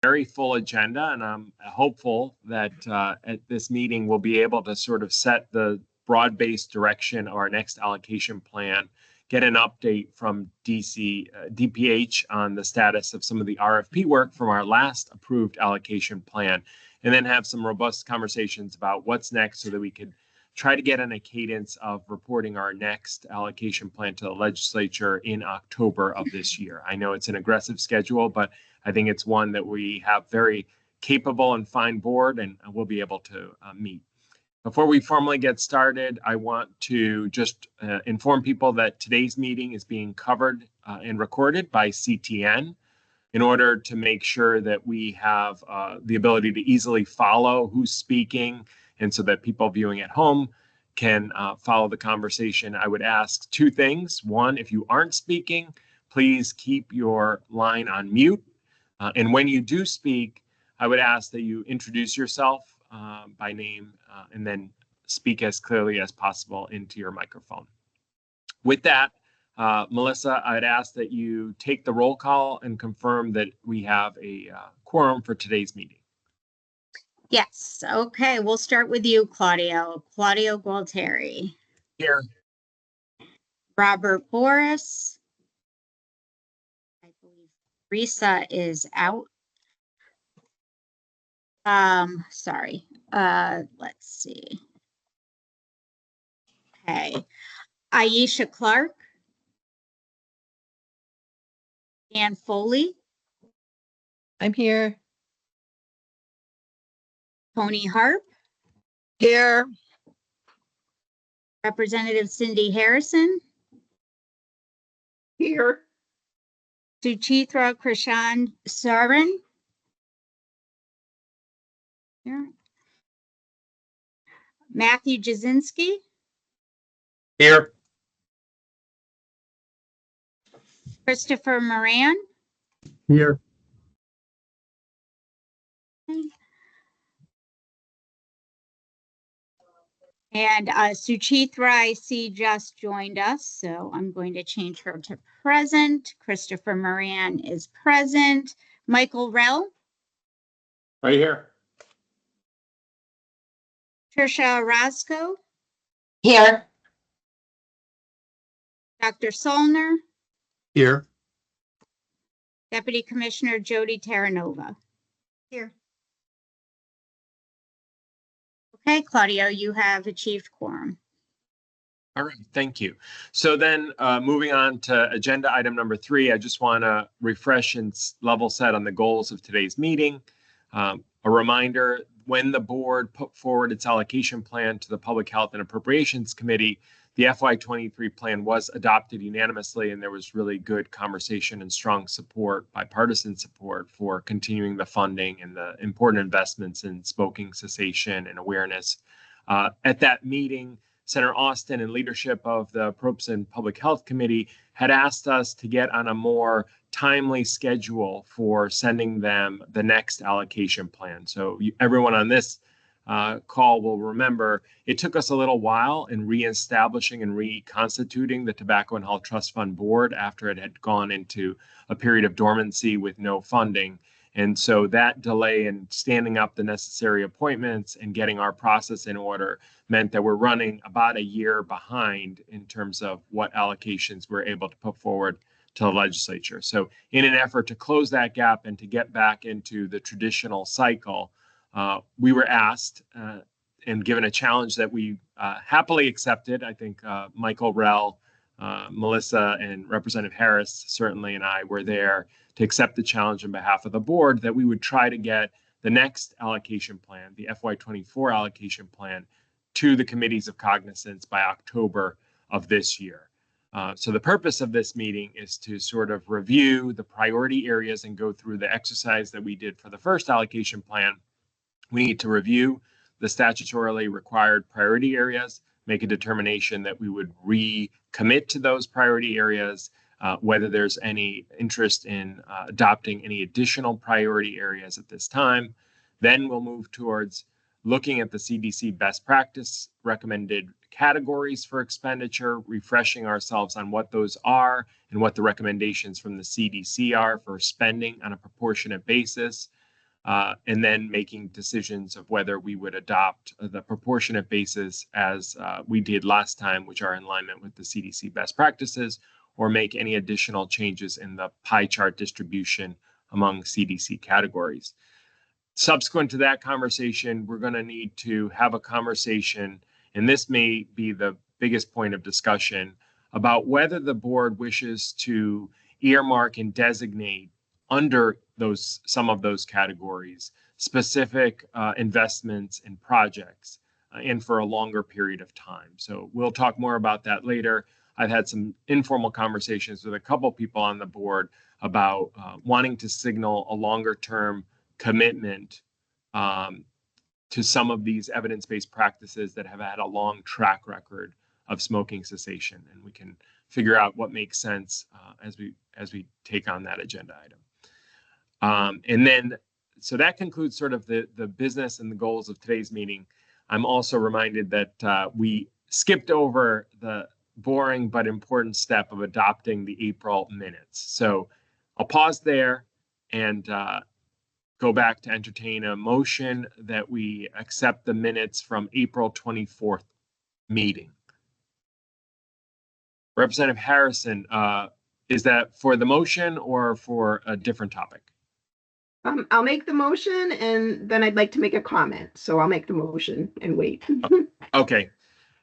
very full agenda, and I'm hopeful that at this meeting we'll be able to sort of set the broad-based direction of our next allocation plan, get an update from DPH on the status of some of the RFP work from our last approved allocation plan, and then have some robust conversations about what's next so that we could try to get on a cadence of reporting our next allocation plan to the legislature in October of this year. I know it's an aggressive schedule, but I think it's one that we have very capable and fine board, and we'll be able to meet. Before we formally get started, I want to just inform people that today's meeting is being covered and recorded by CTN in order to make sure that we have the ability to easily follow who's speaking, and so that people viewing at home can follow the conversation. I would ask two things. One, if you aren't speaking, please keep your line on mute. And when you do speak, I would ask that you introduce yourself by name and then speak as clearly as possible into your microphone. With that, Melissa, I'd ask that you take the roll call and confirm that we have a quorum for today's meeting. Yes. Okay. We'll start with you, Claudio. Claudio Gualtieri. Here. Robert Boris. I believe Risa is out. Sorry. Let's see. Okay. Aisha Clark. Ann Foley. I'm here. Tony Harp. Here. Representative Cindy Harrison. Here. Suchitra Krishan Saran. Here. Matthew Jasinski. Here. Christopher Moran. Here. And Suchitra, I see, just joined us, so I'm going to change her to present. Christopher Moran is present. Michael Rell. Right here. Trisha Orozco. Here. Dr. Solner. Here. Deputy Commissioner Jody Terranova. Here. Okay, Claudio, you have achieved quorum. All right, thank you. So then moving on to agenda item number 3, I just want to refresh and level set on the goals of today's meeting. A reminder, when the board put forward its allocation plan to the Public Health and Appropriations Committee, the FY23 plan was adopted unanimously, and there was really good conversation and strong support, bipartisan support, for continuing the funding and the important investments in smoking cessation and awareness. At that meeting, Senator Austin, in leadership of the Appropriations and Public Health Committee, had asked us to get on a more timely schedule for sending them the next allocation plan. So everyone on this call will remember it took us a little while in reestablishing and reconstituting the Tobacco and Health Trust Fund Board after it had gone into a period of dormancy with no funding. And so that delay in standing up the necessary appointments and getting our process in order meant that we're running about a year behind in terms of what allocations we're able to put forward to the legislature. So in an effort to close that gap and to get back into the traditional cycle, we were asked and given a challenge that we happily accepted. I think Michael Rell, Melissa, and Representative Harris certainly, and I were there to accept the challenge on behalf of the board that we would try to get the next allocation plan, the FY24 allocation plan, to the committees of cognizance by October of this year. So the purpose of this meeting is to sort of review the priority areas and go through the exercise that we did for the first allocation plan. We need to review the statutorily required priority areas, make a determination that we would recommit to those priority areas, whether there's any interest in adopting any additional priority areas at this time. Then we'll move towards looking at the CDC best practice recommended categories for expenditure, refreshing ourselves on what those are and what the recommendations from the CDC are for spending on a proportionate basis. and then making decisions of whether we would adopt the proportionate basis as we did last time, which are in alignment with the CDC best practices, or make any additional changes in the pie chart distribution among CDC categories. Subsequent to that conversation, we're going to need to have a conversation, and this may be the biggest point of discussion, about whether the board wishes to earmark and designate under some of those categories specific investments and projects and for a longer period of time. So we'll talk more about that later. I've had some informal conversations with a couple people on the board about wanting to signal a longer term commitment to some of these evidence-based practices that have had a long track record of smoking cessation, and we can figure out what makes sense as we take on that agenda item. And then, so that concludes sort of the business and the goals of today's meeting. I'm also reminded that we skipped over the boring but important step of adopting the April minutes. So I'll pause there and go back to entertain a motion that we accept the minutes from April 24th meeting. Representative Harrison, is that for the motion or for a different topic? I'll make the motion and then I'd like to make a comment. So I'll make the motion and wait. Okay.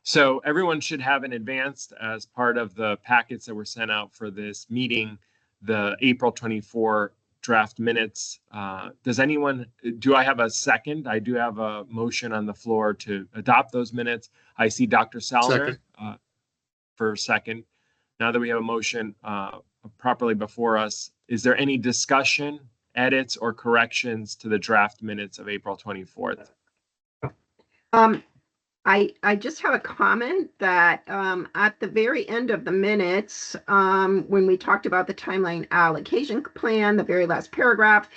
So everyone should have in advance, as part of the packets that were sent out for this meeting, the April 24 draft minutes. Do I have a second? I do have a motion on the floor to adopt those minutes. I see Dr. Salner for a second. Now that we have a motion properly before us, is there any discussion, edits, or corrections to the draft minutes of April 24th? I just have a comment that at the very end of the minutes, when we talked about the timeline allocation plan, the very last paragraph,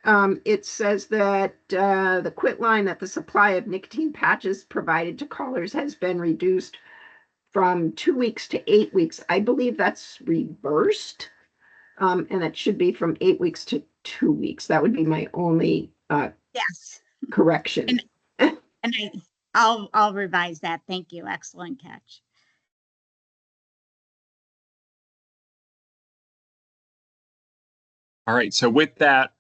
it says that the quit line that the supply of nicotine patches provided to callers has been reduced from 2 weeks to 8 weeks. I believe that's reversed, and that should be from 8 weeks to 2 weeks. That would be my only Yes. correction. And I'll revise that. Thank you. Excellent catch. All right. So with that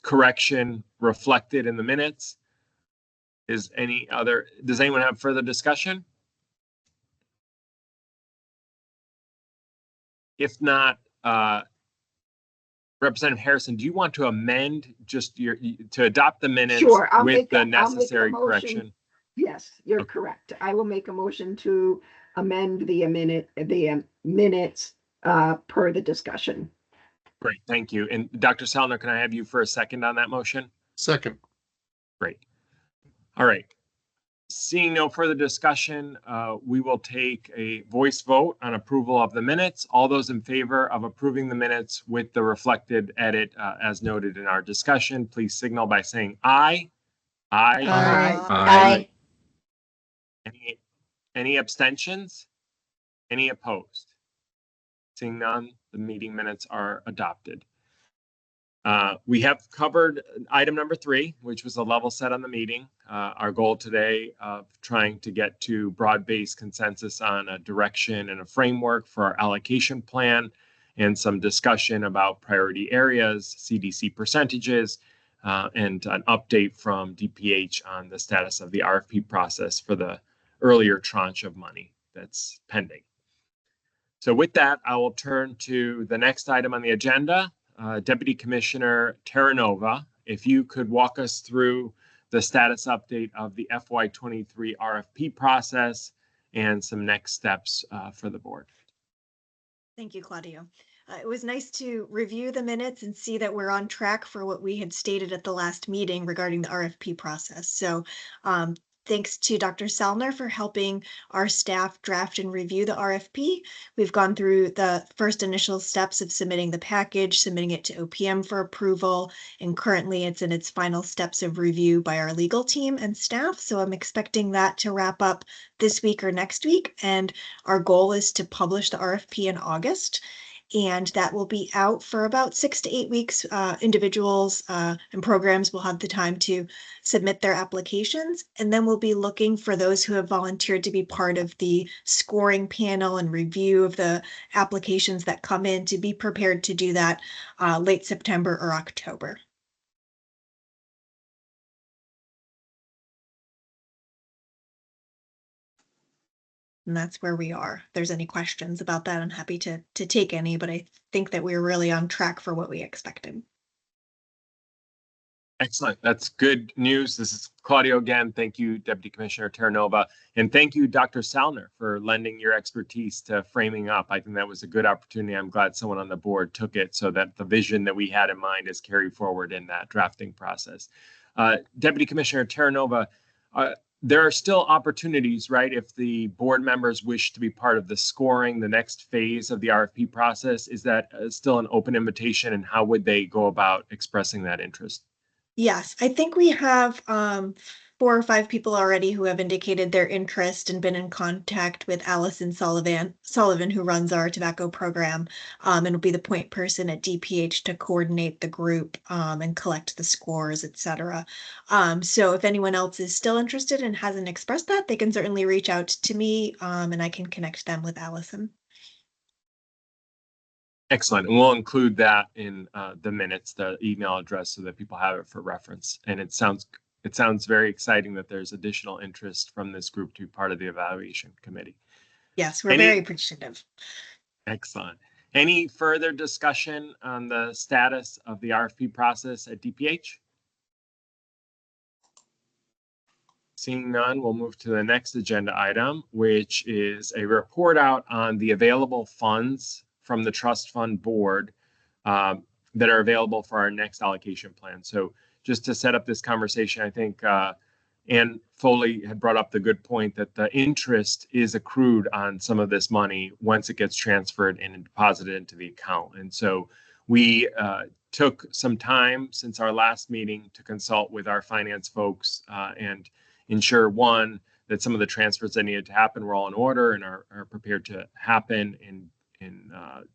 correction reflected in the minutes, does anyone have further discussion? If not, Representative Harrison, do you want to amend to adopt the minutes with the necessary correction? Yes, you're correct. I will make a motion to amend the minutes per the discussion. Great, thank you. And Dr. Salner, can I have you for a second on that motion? Second. Great. All right. Seeing no further discussion, we will take a voice vote on approval of the minutes. All those in favor of approving the minutes with the reflected edit as noted in our discussion, please signal by saying aye. Aye. Aye. Any abstentions? Any opposed? Seeing none, the meeting minutes are adopted. We have covered item number 3, which was a level set on the meeting. Our goal today of trying to get to broad-based consensus on a direction and a framework for our allocation plan, and some discussion about priority areas, CDC percentages, and an update from DPH on the status of the RFP process for the earlier tranche of money that's pending. So with that, I will turn to the next item on the agenda. Deputy Commissioner Terranova, if you could walk us through the status update of the FY23 RFP process and some next steps for the board. Thank you, Claudio. It was nice to review the minutes and see that we're on track for what we had stated at the last meeting regarding the RFP process. So thanks to Dr. Salner for helping our staff draft and review the RFP. We've gone through the first initial steps of submitting the package, submitting it to OPM for approval, and currently it's in its final steps of review by our legal team and staff. So I'm expecting that to wrap up this week or next week. And our goal is to publish the RFP in August. and that will be out for about 6 to 8 weeks. Individuals and programs will have the time to submit their applications, and then we'll be looking for those who have volunteered to be part of the scoring panel and review of the applications that come in to be prepared to do that late September or October. And that's where we are. If there's any questions about that, I'm happy to take any, but I think that we're really on track for what we expected. Excellent. That's good news. This is Claudio again. Thank you, Deputy Commissioner Terranova. And thank you, Dr. Salner, for lending your expertise to framing up. I think that was a good opportunity. I'm glad someone on the board took it so that the vision that we had in mind is carried forward in that drafting process. Deputy Commissioner Terranova, there are still opportunities, right? If the board members wish to be part of the scoring, the next phase of the RFP process, is that still an open invitation, and how would they go about expressing that interest? Yes, I think we have 4 or 5 people already who have indicated their interest and been in contact with Allison Sullivan, who runs our tobacco program, and will be the point person at DPH to coordinate the group and collect the scores, etc. So if anyone else is still interested and hasn't expressed that, they can certainly reach out to me, and I can connect them with Allison. Excellent. And we'll include that in the minutes, the email address, so that people have it for reference. And it sounds very exciting that there's additional interest from this group to be part of the evaluation committee. Yes, we're very appreciative. Excellent. Any further discussion on the status of the RFP process at DPH? Seeing none, we'll move to the next agenda item, which is a report out on the available funds from the trust fund board that are available for our next allocation plan. So just to set up this conversation, I think Ann Foley had brought up the good point that the interest is accrued on some of this money once it gets transferred and deposited into the account. And so we took some time since our last meeting to consult with our finance folks and ensure, one, that some of the transfers that needed to happen were all in order and are prepared to happen in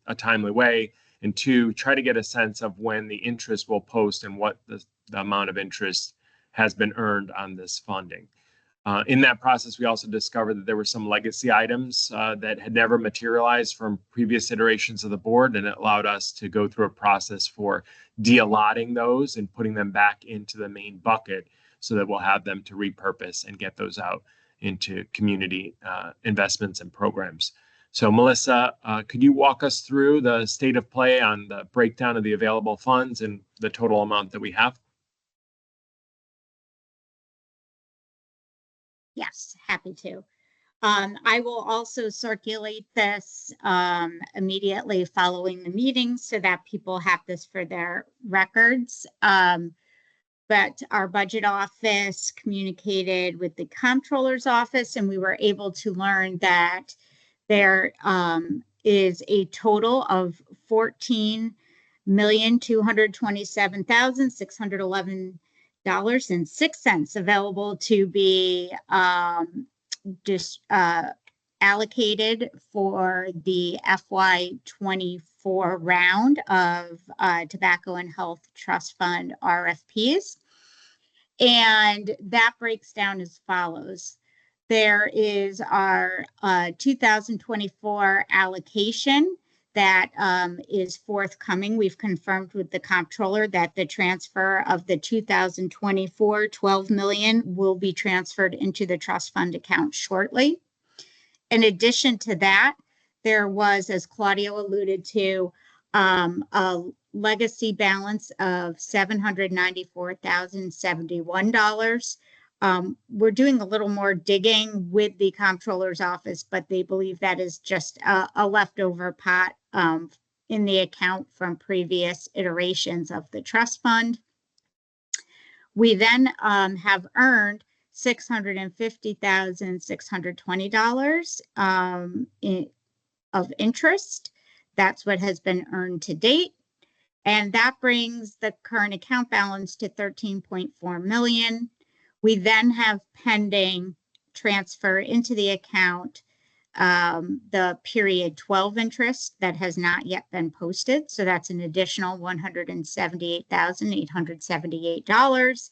a timely way, and 2, try to get a sense of when the interest will post and what the amount of interest has been earned on this funding. In that process, we also discovered that there were some legacy items that had never materialized from previous iterations of the board, and it allowed us to go through a process for de-allotting those and putting them back into the main bucket so that we'll have them to repurpose and get those out into community investments and programs. So Melissa, could you walk us through the state of play on the breakdown of the available funds and the total amount that we have? Yes, happy to. I will also circulate this immediately following the meeting so that people have this for their records. But our budget office communicated with the comptroller's office, and we were able to learn that there is a total of $14,227,611.06 available to be allocated for the FY24 round of Tobacco and Health Trust Fund RFPs. And that breaks down as follows. There is our 2024 allocation that is forthcoming. We've confirmed with the comptroller that the transfer of the 2024 $12 million will be transferred into the trust fund account shortly. In addition to that, there was, as Claudio alluded to, a legacy balance of $794,071. We're doing a little more digging with the comptroller's office, but they believe that is just a leftover pot in the account from previous iterations of the trust fund. We then have earned $650,620 of interest. That's what has been earned to date. And that brings the current account balance to $13.4 million. We then have pending transfer into the account the period 12 interest that has not yet been posted. So that's an additional $178,878.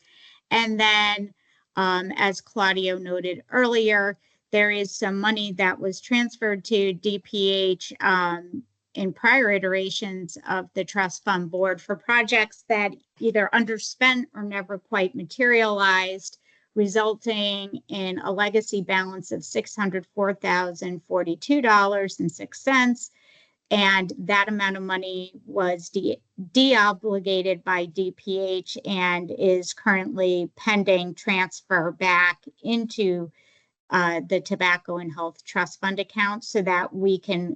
And then, as Claudio noted earlier, there is some money that was transferred to DPH in prior iterations of the trust fund board for projects that either underspent or never quite materialized, resulting in a legacy balance of $604,042.06. And that amount of money was de-obligated by DPH and is currently pending transfer back into the Tobacco and Health Trust Fund account so that we can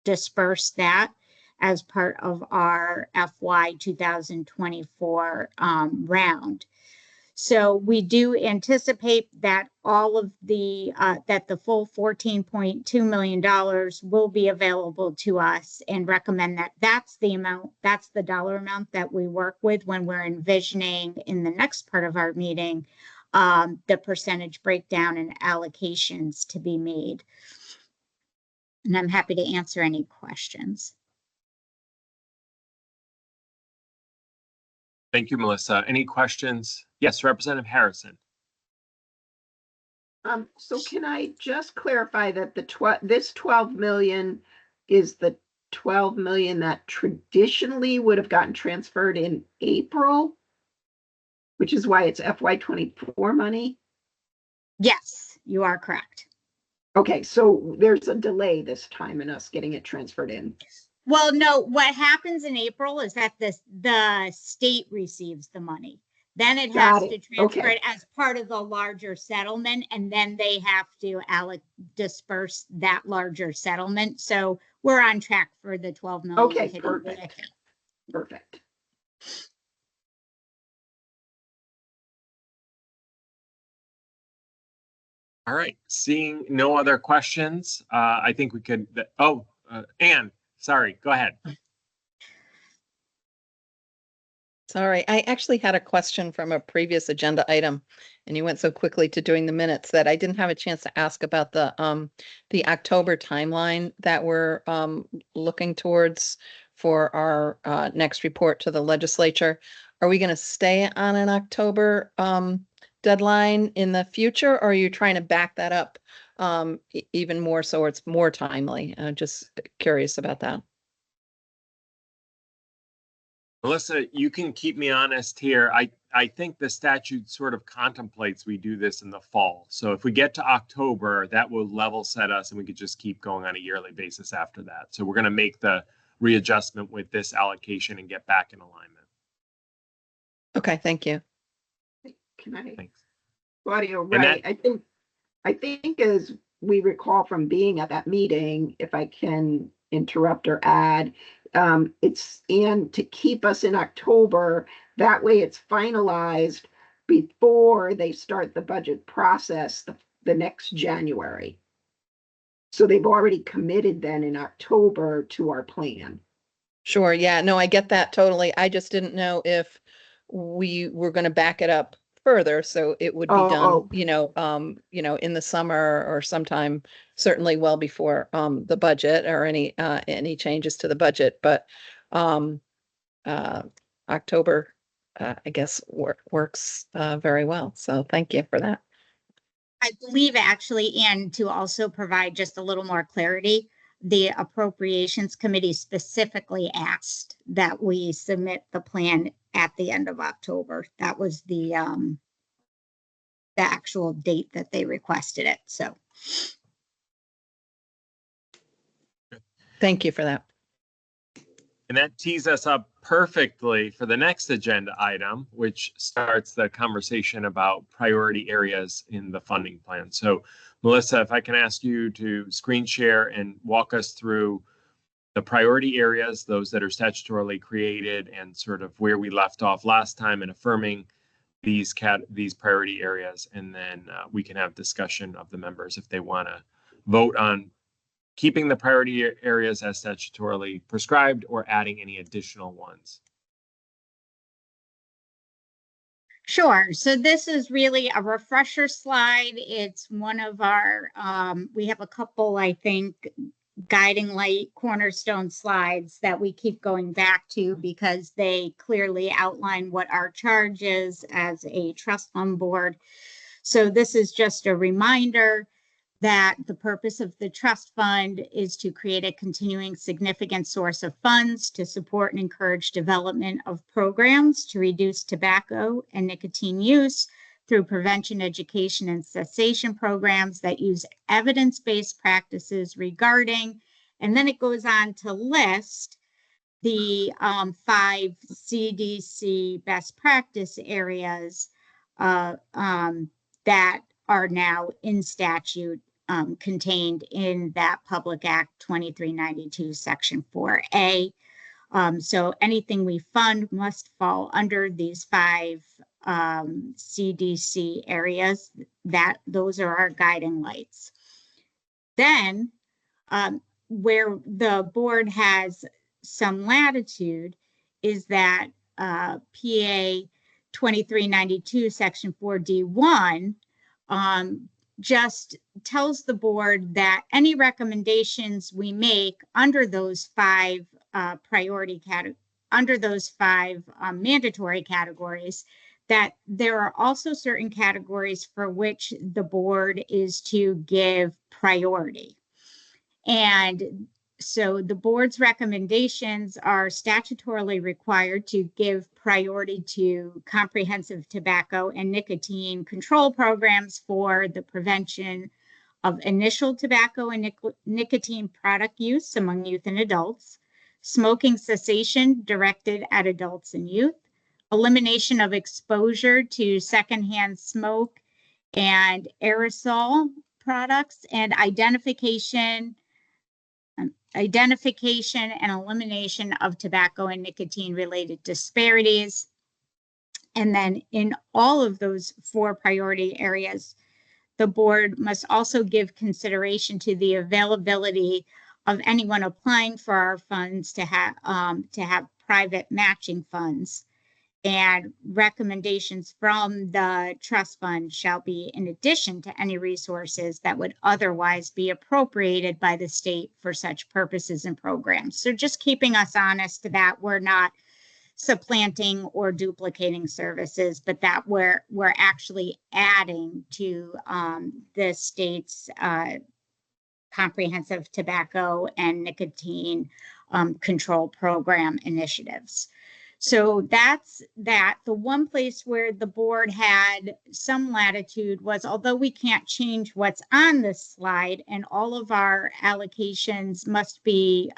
disperse that as part of our FY 2024 round. So we do anticipate that all of the that the full $14.2 million will be available to us, and recommend that that's the amount, that's the dollar amount that we work with when we're envisioning in the next part of our meeting the percentage breakdown and allocations to be made. And I'm happy to answer any questions. Thank you, Melissa. Any questions? Yes, Representative Harrison. So can I just clarify that this 12 million is the 12 million that traditionally would have gotten transferred in April, which is why it's FY 24 money? Yes, you are correct. Okay, so there's a delay this time in us getting it transferred in. Well, no, what happens in April is that the state receives the money. Then it has to transfer it as part of the larger settlement, and then they have to disperse that larger settlement. So we're on track for the 12 million. Okay, perfect. Perfect. All right, seeing no other questions, I think we could, Anne, sorry, go ahead. Sorry, I actually had a question from a previous agenda item, and you went so quickly to doing the minutes that I didn't have a chance to ask about the October timeline that we're looking towards for our next report to the legislature. Are we going to stay on an October deadline in the future, or are you trying to back that up even more so it's more timely? Just curious about that. Melissa, you can keep me honest here. I think the statute sort of contemplates we do this in the fall. So if we get to October, that will level set us and we could just keep going on a yearly basis after that. So we're going to make the readjustment with this allocation and get back in alignment. Okay, thank you. Can I? Thanks. Claudio, right. I think as we recall from being at that meeting, if I can interrupt or add, it's to keep us in October. That way it's finalized before they start the budget process the next January. So they've already committed then in October to our plan. Sure. Yeah, no, I get that totally. I just didn't know if we were going to back it up further, so it would be done, in the summer or sometime, certainly well before the budget or any changes to the budget. But October, I guess, works very well. So thank you for that. I believe actually, and to also provide just a little more clarity, the Appropriations Committee specifically asked that we submit the plan at the end of October. That was the actual date that they requested it. So thank you for that. And that tees us up perfectly for the next agenda item, which starts the conversation about priority areas in the funding plan. So Melissa, if I can ask you to screen share and walk us through the priority areas, those that are statutorily created, and sort of where we left off last time in affirming these priority areas, and then we can have discussion of the members if they want to vote on keeping the priority areas as statutorily prescribed or adding any additional ones. Sure. So this is really a refresher slide. It's one of our, we have a couple, I think, guiding light cornerstone slides that we keep going back to because they clearly outline what our charge is as a trust fund board. So this is just a reminder that the purpose of the trust fund is to create a continuing significant source of funds to support and encourage development of programs to reduce tobacco and nicotine use through prevention, education, and cessation programs that use evidence-based practices regarding, and then it goes on to list the 5 CDC best practice areas that are now in statute contained in that Public Act 2392, Section 4A. So anything we fund must fall under these 5 CDC areas. Those are our guiding lights. Then, where the board has some latitude is that PA 2392, Section 4D1 just tells the board that any recommendations we make under those 5 mandatory categories, that there are also certain categories for which the board is to give priority. And so the board's recommendations are statutorily required to give priority to comprehensive tobacco and nicotine control programs for the prevention of initial tobacco and nicotine product use among youth and adults, smoking cessation directed at adults and youth, elimination of exposure to secondhand smoke and aerosol products, and identification and elimination of tobacco and nicotine related disparities. And then in all of those 4 priority areas, the board must also give consideration to the availability of anyone applying for our funds to have private matching funds. And recommendations from the trust fund shall be in addition to any resources that would otherwise be appropriated by the state for such purposes and programs. So just keeping us honest that we're not supplanting or duplicating services, but that we're actually adding to the state's comprehensive tobacco and nicotine control program initiatives. So that's that. The one place where the board had some latitude was, although we can't change what's on this slide and all of our allocations must be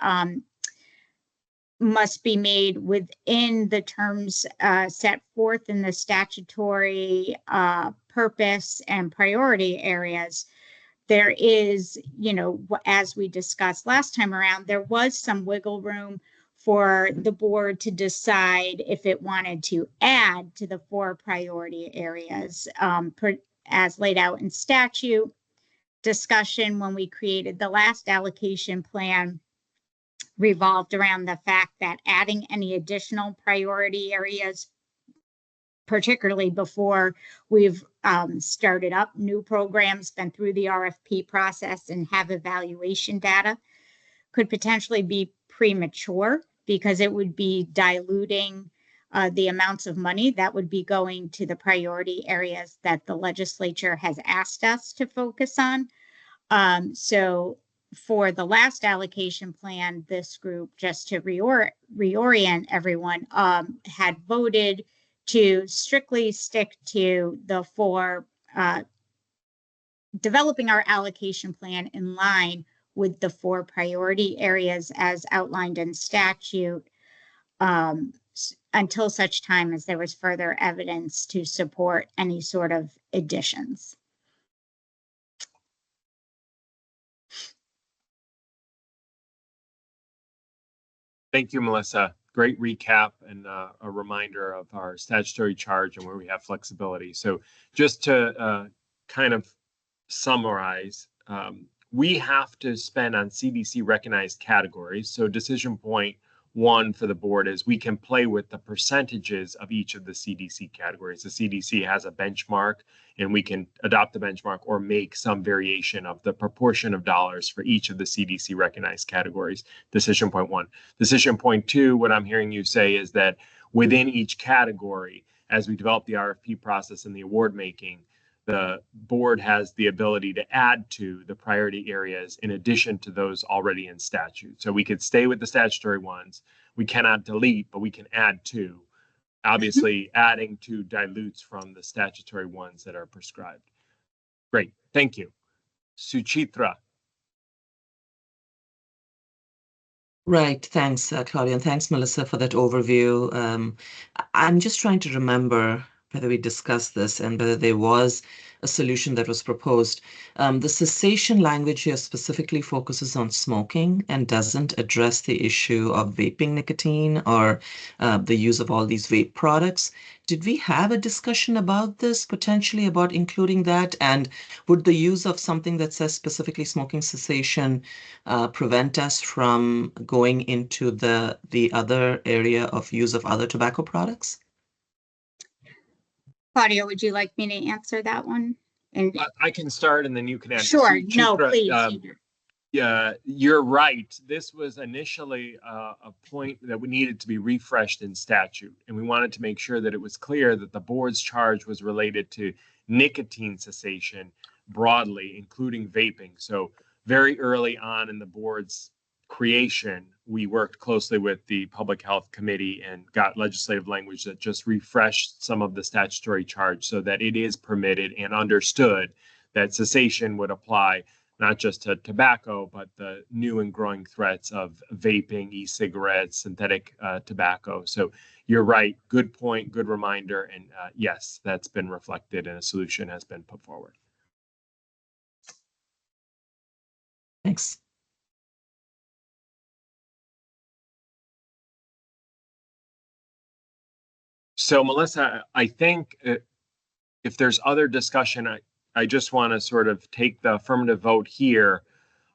made within the terms set forth in the statutory purpose and priority areas, there is, as we discussed last time around, there was some wiggle room for the board to decide if it wanted to add to the 4 priority areas as laid out in statute. Discussion when we created the last allocation plan revolved around the fact that adding any additional priority areas, particularly before we've started up new programs, been through the RFP process and have evaluation data, could potentially be premature because it would be diluting the amounts of money that would be going to the priority areas that the legislature has asked us to focus on. So for the last allocation plan, this group, just to reorient everyone, had voted to strictly stick to the 4, developing our allocation plan in line with the 4 priority areas as outlined in statute until such time as there was further evidence to support any sort of additions. Thank you, Melissa. Great recap and a reminder of our statutory charge and where we have flexibility. So just to kind of summarize, we have to spend on CDC recognized categories. So decision point one for the board is we can play with the percentages of each of the CDC categories. The CDC has a benchmark, and we can adopt the benchmark or make some variation of the proportion of dollars for each of the CDC recognized categories. Decision point one. Decision point two, what I'm hearing you say is that within each category, as we develop the RFP process and the award making, the board has the ability to add to the priority areas in addition to those already in statute. So we could stay with the statutory ones. We cannot delete, but we can add to. Obviously, adding to dilutes from the statutory ones that are prescribed. Great, thank you. Suchitra. Right. Thanks, Claudia, and thanks, Melissa, for that overview. I'm just trying to remember whether we discussed this and whether there was a solution that was proposed. The cessation language here specifically focuses on smoking and doesn't address the issue of vaping nicotine or the use of all these vape products. Did we have a discussion about this, potentially about including that? And would the use of something that says specifically smoking cessation prevent us from going into the other area of use of other tobacco products? Claudia, would you like me to answer that one? And I can start and then you can add. sure, no, Suchitra, please. Yeah, you're right. This was initially a point that we needed to be refreshed in statute, and we wanted to make sure that it was clear that the board's charge was related to nicotine cessation broadly, including vaping. So very early on in the board's creation, we worked closely with the Public Health Committee and got legislative language that just refreshed some of the statutory charge so that it is permitted and understood that cessation would apply not just to tobacco, but the new and growing threats of vaping, e-cigarettes, synthetic tobacco. So you're right. Good point, good reminder. And yes, that's been reflected and a solution has been put forward. Thanks. So Melissa, I think if there's other discussion, I just want to sort of take the affirmative vote here.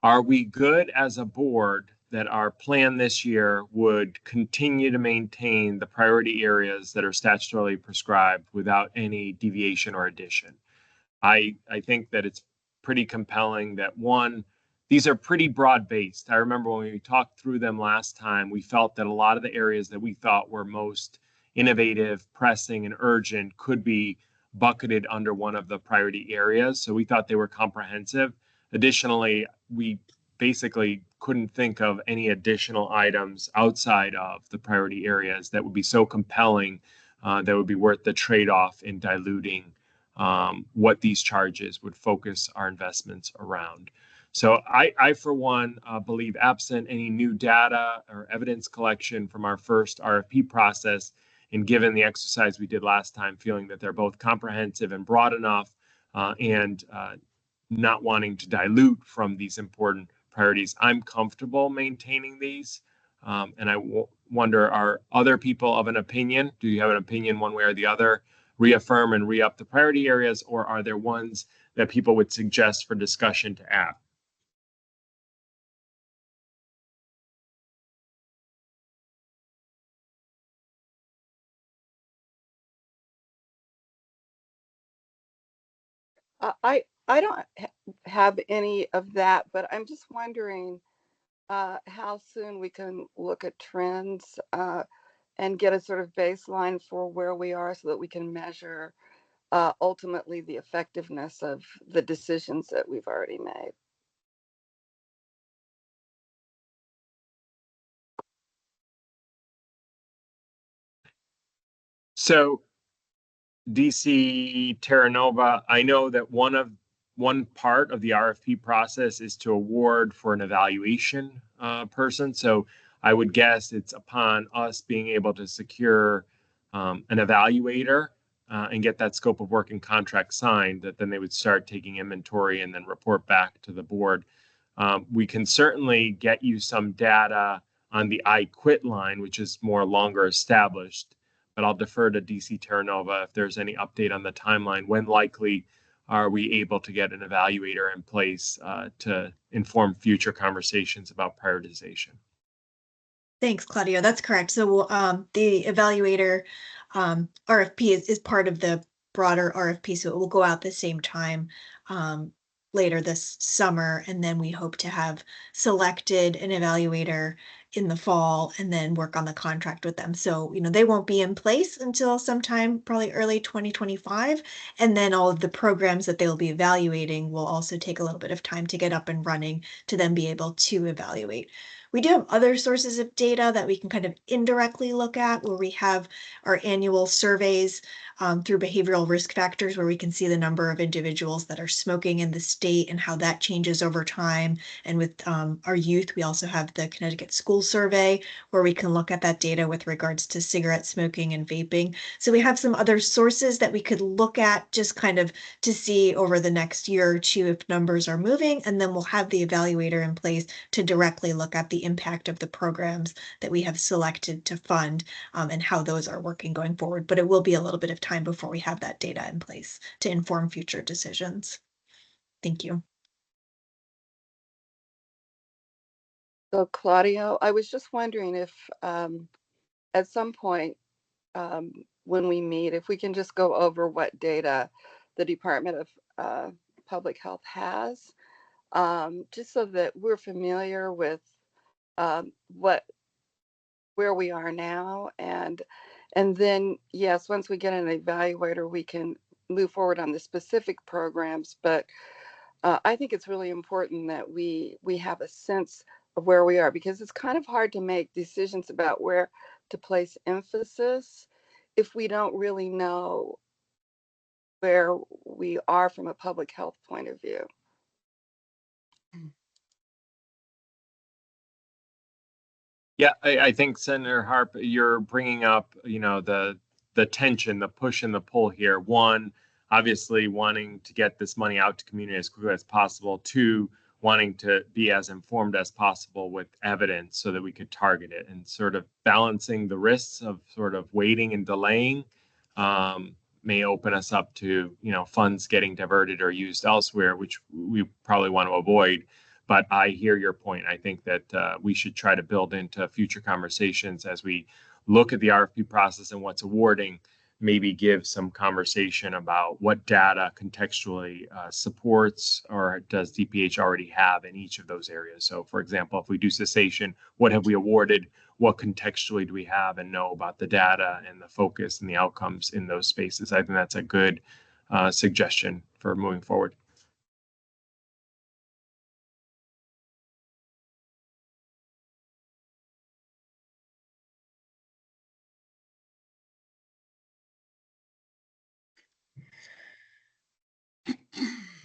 Are we good as a board that our plan this year would continue to maintain the priority areas that are statutorily prescribed without any deviation or addition? I think that it's pretty compelling that one, these are pretty broad based. I remember when we talked through them last time, we felt that a lot of the areas that we thought were most innovative, pressing, and urgent could be bucketed under one of the priority areas. So we thought they were comprehensive. Additionally, we basically couldn't think of any additional items outside of the priority areas that would be so compelling that would be worth the trade-off in diluting what these charges would focus our investments around. So I for one, believe absent any new data or evidence collection from our first RFP process, and given the exercise we did last time, feeling that they're both comprehensive and broad enough and not wanting to dilute from these important priorities, I'm comfortable maintaining these. And I wonder, are other people of an opinion? Do you have an opinion one way or the other? Reaffirm and re-up the priority areas, or are there ones that people would suggest for discussion to add? I don't have any of that, but I'm just wondering how soon we can look at trends and get a sort of baseline for where we are so that we can measure ultimately the effectiveness of the decisions that we've already made. So DC Terra Nova, I know that one part of the RFP process is to award for an evaluation person. So I would guess it's upon us being able to secure an evaluator and get that scope of work and contract signed, that then they would start taking inventory and then report back to the board. We can certainly get you some data on the I quit line, which is more longer established, but I'll defer to DC Terra Nova if there's any update on the timeline. When likely are we able to get an evaluator in place to inform future conversations about prioritization? Thanks, Claudio. That's correct. So the evaluator RFP is part of the broader RFP, so it will go out the same time later this summer, and then we hope to have selected an evaluator in the fall and then work on the contract with them. So, they won't be in place until sometime probably early 2025, and then all of the programs that they'll be evaluating will also take a little bit of time to get up and running to then be able to evaluate. We do have other sources of data that we can kind of indirectly look at, where we have our annual surveys through behavioral risk factors, where we can see the number of individuals that are smoking in the state and how that changes over time. And with our youth, we also have the Connecticut School Survey, where we can look at that data with regards to cigarette smoking and vaping. So we have some other sources that we could look at just kind of to see over the next year or two if numbers are moving, and then we'll have the evaluator in place to directly look at the impact of the programs that we have selected to fund and how those are working going forward. But it will be a little bit of time before we have that data in place to inform future decisions. Thank you. So Claudio, I was just wondering if at some point when we meet, if we can just go over what data the Department of Public Health has, just so that we're familiar with where we are now, and then yes, once we get an evaluator, we can move forward on the specific programs. But I think it's really important that we have a sense of where we are, because it's kind of hard to make decisions about where to place emphasis if we don't really know where we are from a public health point of view. Yeah, I think Senator Harp, you're bringing up, the tension, the push and the pull here. One, obviously wanting to get this money out to community as quickly as possible. Two, wanting to be as informed as possible with evidence so that we could target it, and sort of balancing the risks of sort of waiting and delaying may open us up to, funds getting diverted or used elsewhere, which we probably want to avoid. But I hear your point. I think that we should try to build into future conversations as we look at the RFP process and what's awarding, maybe give some conversation about what data contextually supports or does DPH already have in each of those areas. So for example, if we do cessation, what have we awarded? What contextually do we have and know about the data and the focus and the outcomes in those spaces? I think that's a good suggestion for moving forward.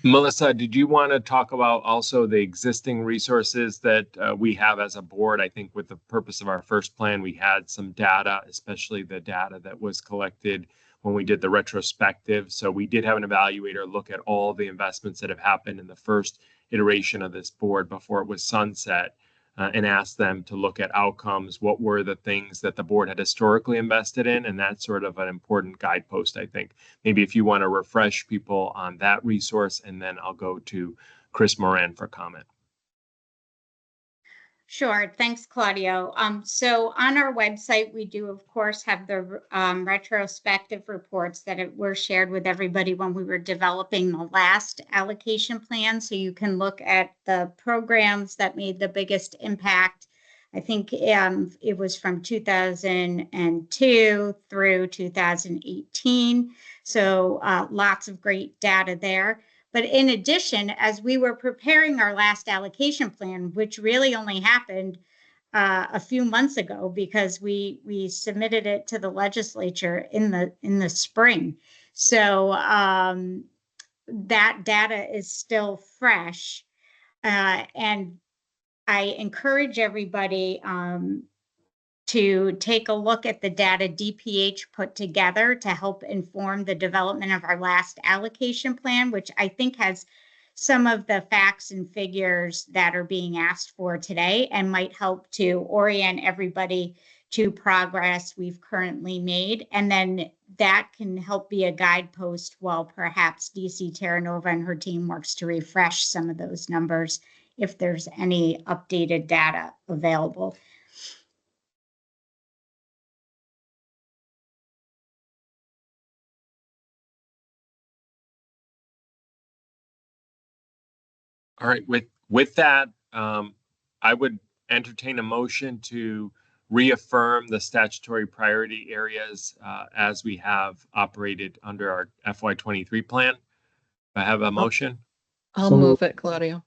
Melissa, did you want to talk about also the existing resources that we have as a board? I think with the purpose of our first plan, we had some data, especially the data that was collected when we did the retrospective. So we did have an evaluator look at all the investments that have happened in the first iteration of this board before it was sunset, and asked them to look at outcomes. What were the things that the board had historically invested in? And that's sort of an important guidepost, I think. Maybe if you want to refresh people on that resource, and then I'll go to Chris Moran for comment. Sure. Thanks, Claudio. So on our website, we do, of course, have the retrospective reports that were shared with everybody when we were developing the last allocation plan. So you can look at the programs that made the biggest impact. I think it was from 2002 through 2018. So lots of great data there. But in addition, as we were preparing our last allocation plan, which really only happened a few months ago because we submitted it to the legislature in the spring, so that data is still fresh, and I encourage everybody to take a look at the data DPH put together to help inform the development of our last allocation plan, which I think has some of the facts and figures that are being asked for today and might help to orient everybody to progress we've currently made. And then that can help be a guidepost while perhaps DC Terranova and her team works to refresh some of those numbers if there's any updated data available. All right, with that, I would entertain a motion to reaffirm the statutory priority areas as we have operated under our FY23 plan. I have a motion. I'll So move it, Claudio.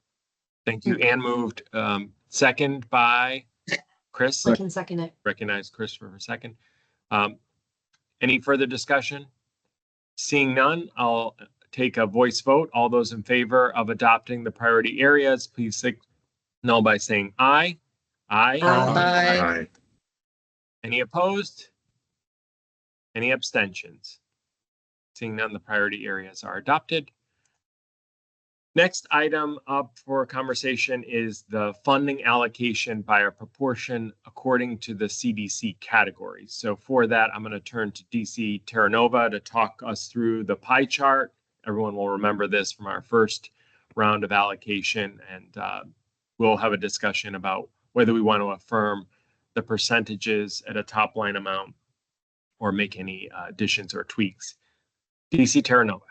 Thank you. Ann moved. Second by Chris. I can second it. Recognize Chris for a second. Any further discussion? Seeing none, I'll take a voice vote. All those in favor of adopting the priority areas, please signal by saying aye. Aye. Aye. Any opposed? Any abstentions? Seeing none, the priority areas are adopted. Next item up for conversation is the funding allocation by a proportion according to the CDC categories. So for that, I'm going to turn to DC Terranova to talk us through the pie chart. Everyone will remember this from our first round of allocation, and we'll have a discussion about whether we want to affirm the percentages at a top line amount or make any additions or tweaks. DC Terranova.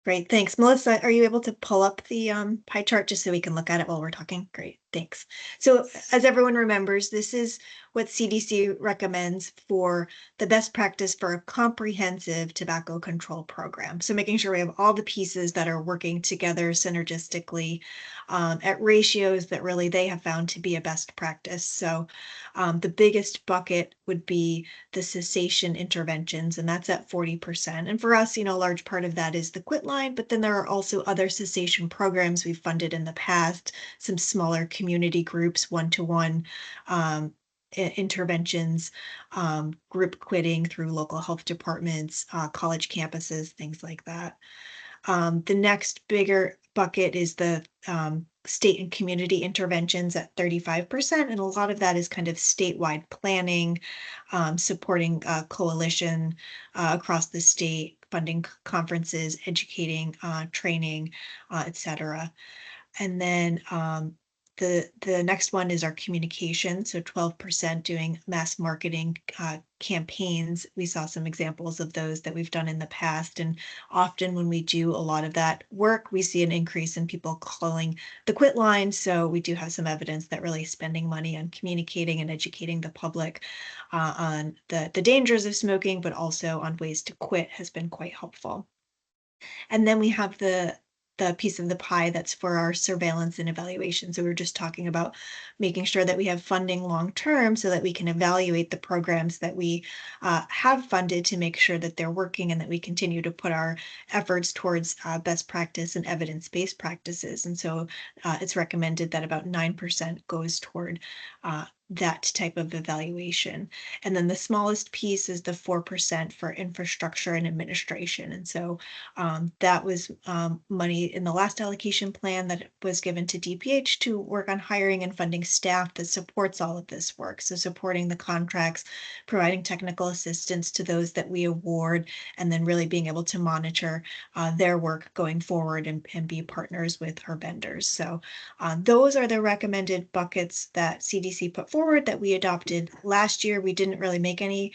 Great, thanks. Melissa, are you able to pull up the pie chart just so we can look at it while we're talking? Great, thanks. So as everyone remembers, this is what CDC recommends for the best practice for a comprehensive tobacco control program. So making sure we have all the pieces that are working together synergistically at ratios that really they have found to be a best practice. So the biggest bucket would be the cessation interventions, and that's at 40%. And for us, a large part of that is the quit line, but then there are also other cessation programs we've funded in the past, some smaller community groups, one-to-one interventions, group quitting through local health departments, college campuses, things like that. The next bigger bucket is the state and community interventions at 35%. And a lot of that is kind of statewide planning, supporting coalition across the state, funding conferences, educating, training, et cetera. And then the next one is our communication. So 12% doing mass marketing campaigns. We saw some examples of those that we've done in the past. And often when we do a lot of that work, we see an increase in people calling the quit line. So we do have some evidence that really spending money on communicating and educating the public on the dangers of smoking, but also on ways to quit has been quite helpful. And then we have the piece of the pie that's for our surveillance and evaluation. So we were just talking about making sure that we have funding long-term so that we can evaluate the programs that we have funded to make sure that they're working and that we continue to put our efforts towards best practice and evidence-based practices. And so it's recommended that about 9% goes toward that type of evaluation. And then the smallest piece is the 4% for infrastructure and administration. And so that was money in the last allocation plan that was given to DPH to work on hiring and funding staff that supports all of this work. So supporting the contracts, providing technical assistance to those that we award, and then really being able to monitor their work going forward and be partners with our vendors. So those are the recommended buckets that CDC put forward that we adopted last year. We didn't really make any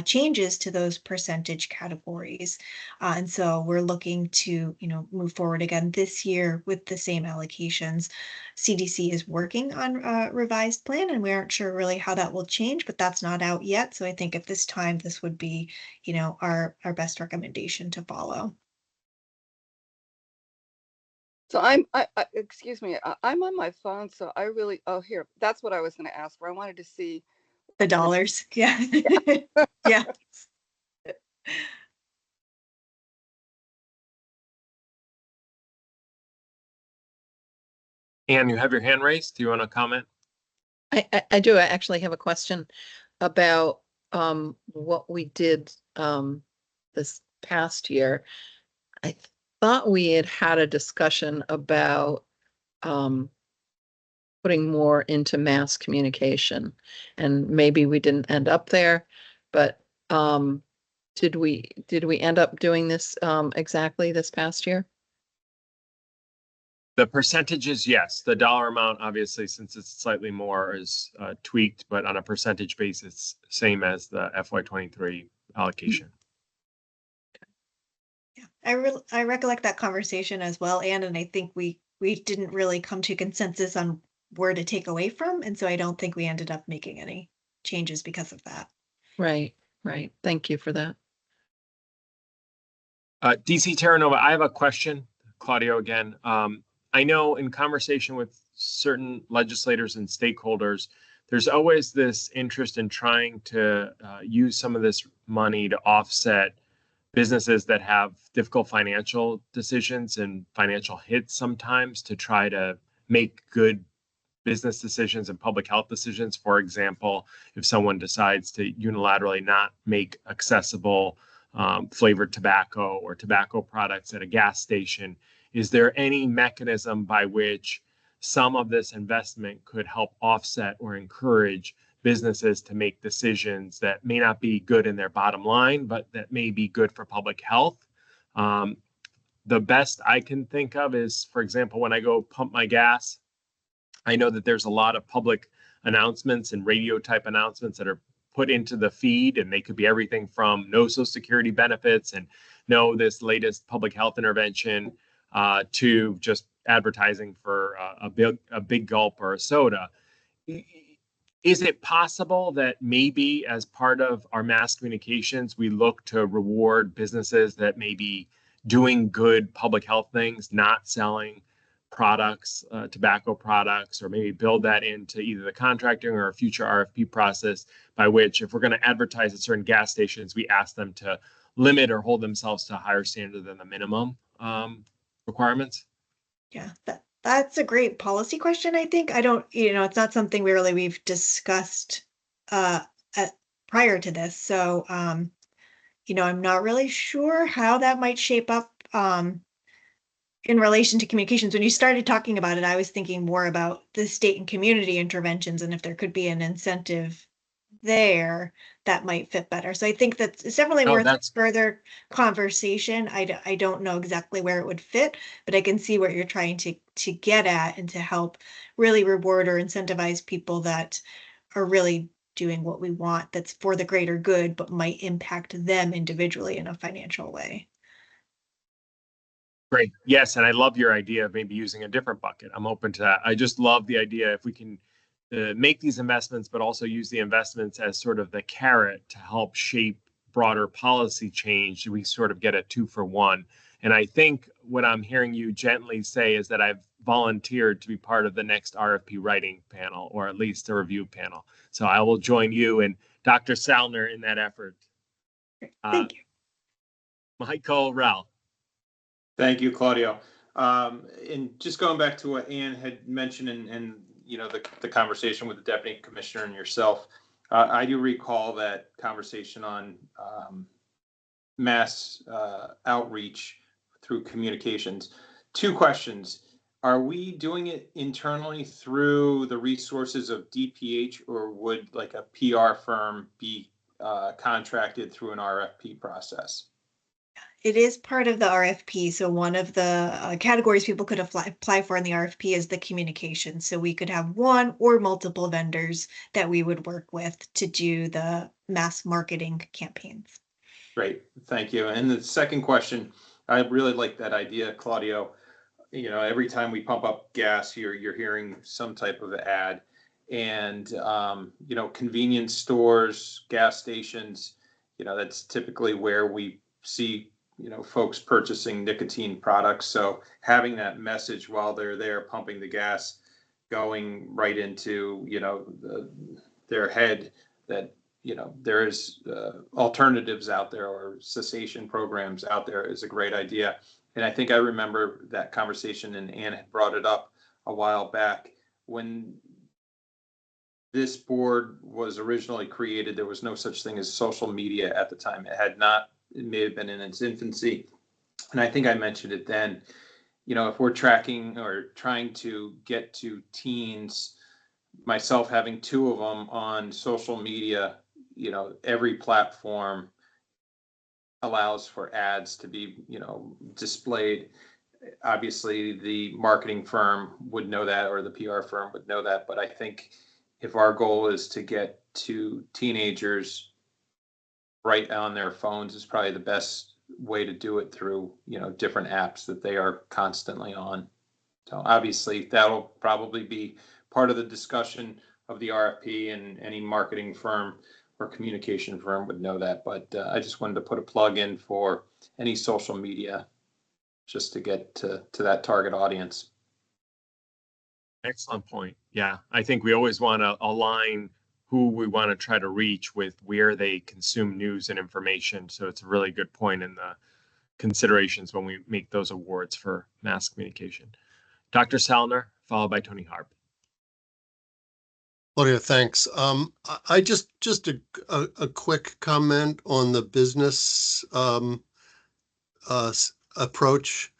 changes to those percentage categories. And so we're looking to, move forward again this year with the same allocations. CDC is working on a revised plan, and we aren't sure really how that will change, but that's not out yet. So I think at this time, this would be, our best recommendation to follow. So excuse me, I'm on my phone, so I really, here, that's what I was going to ask for. I wanted to see the dollars. Yeah. Yeah. Ann, you have your hand raised. Do you want to comment? I do. I actually have a question about what we did this past year. I thought we had a discussion about putting more into mass communication, and maybe we didn't end up there, but did we end up doing this exactly this past year? The percentages, yes. The dollar amount, obviously, since it's slightly more, is tweaked, but on a percentage basis, same as the FY23 allocation. Yeah, I recollect that conversation as well, Anne, and I think we we didn't really come to consensus on where to take away from. And so I don't think we ended up making any changes because of that. Right, right. Thank you for that. DC Terranova, I have a question, Claudio again. I know in conversation with certain legislators and stakeholders, there's always this interest in trying to use some of this money to offset businesses that have difficult financial decisions and financial hits sometimes to try to make good business decisions and public health decisions. For example, if someone decides to unilaterally not make accessible flavored tobacco or tobacco products at a gas station, is there any mechanism by which some of this investment could help offset or encourage businesses to make decisions that may not be good in their bottom line, but that may be good for public health? The best I can think of is, for example, when I go pump my gas, I know that there's a lot of public announcements and radio type announcements that are put into the feed, and they could be everything from no Social Security benefits and no this latest public health intervention to just advertising for a big gulp or a soda. Is it possible that maybe as part of our mass communications, we look to reward businesses that may be doing good public health things, not selling products, tobacco products, or maybe build that into either the contracting or a future RFP process by which, if we're going to advertise at certain gas stations, we ask them to limit or hold themselves to a higher standard than the minimum requirements? Yeah, that's a great policy question. I think it's not something we've discussed prior to this. So, I'm not really sure how that might shape up in relation to communications. When you started talking about it, I was thinking more about the state and community interventions, and if there could be an incentive there that might fit better. So I think it's definitely worth further conversation. I don't know exactly where it would fit, but I can see what you're trying to get at, and to help really reward or incentivize people that are really doing what we want, that's for the greater good, but might impact them individually in a financial way. Great. Yes. And I love your idea of maybe using a different bucket. I'm open to that. I just love the idea if we can make these investments, but also use the investments as sort of the carrot to help shape broader policy change. We sort of get a 2-for-1. And I think what I'm hearing you gently say is that I've volunteered to be part of the next RFP writing panel, or at least a review panel. So I will join you and Dr. Salner in that effort. Thank you. Michael Rell. Thank you, Claudio. And just going back to what Ann had mentioned and the conversation with the deputy commissioner and yourself, I do recall that conversation on mass outreach through communications. 2 questions. Are we doing it internally through the resources of DPH, or would like a PR firm be contracted through an RFP process? It is part of the RFP. So one of the categories people could apply for in the RFP is the communication. So we could have one or multiple vendors that we would work with to do the mass marketing campaigns. Great, thank you. And the second question, I really like that idea, Claudio. Every time we pump up gas, you're hearing some type of ad, and convenience stores, gas stations, that's typically where we see folks purchasing nicotine products. So having that message while they're there pumping the gas, going right into their head that there is alternatives out there, or cessation programs out there, is a great idea. And I think I remember that conversation, and Ann had brought it up a while back when this board was originally created. There was no such thing as social media at the time. It may have been in its infancy. And I think I mentioned it then, if we're tracking or trying to get to teens, myself having 2 of them on social media, every platform allows for ads to be, displayed. Obviously the marketing firm would know that, or the PR firm would know that. But I think if our goal is to get to teenagers right on their phones, is probably the best way to do it, through different apps that they are constantly on. So obviously that'll probably be part of the discussion of the RFP, and any marketing firm or communication firm would know that. But I just wanted to put a plug in for any social media just to get to that target audience. Excellent point. Yeah, I think we always want to align who we want to try to reach with where they consume news and information. So it's a really good point in the considerations when we make those awards for mass communication. Dr. Salner, followed by Tony Harp. Claudia, thanks. I just a quick comment on the business approach.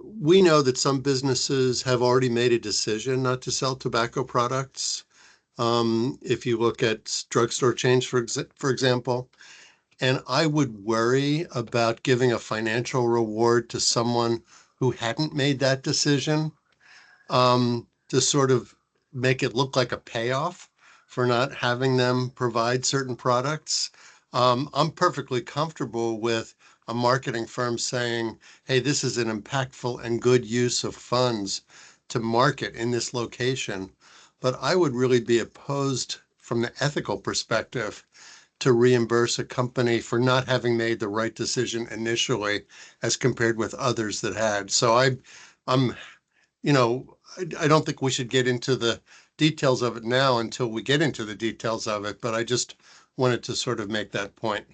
We know that some businesses have already made a decision not to sell tobacco products. If you look at drugstore chains, for example, and I would worry about giving a financial reward to someone who hadn't made that decision, to sort of make it look like a payoff for not having them provide certain products. I'm perfectly comfortable with a marketing firm saying, hey, this is an impactful and good use of funds to market in this location. But I would really be opposed from the ethical perspective to reimburse a company for not having made the right decision initially as compared with others that had. So I'm, you know, I don't think we should get into the details of it now until we get into the details of it, but I just wanted to sort of make that point.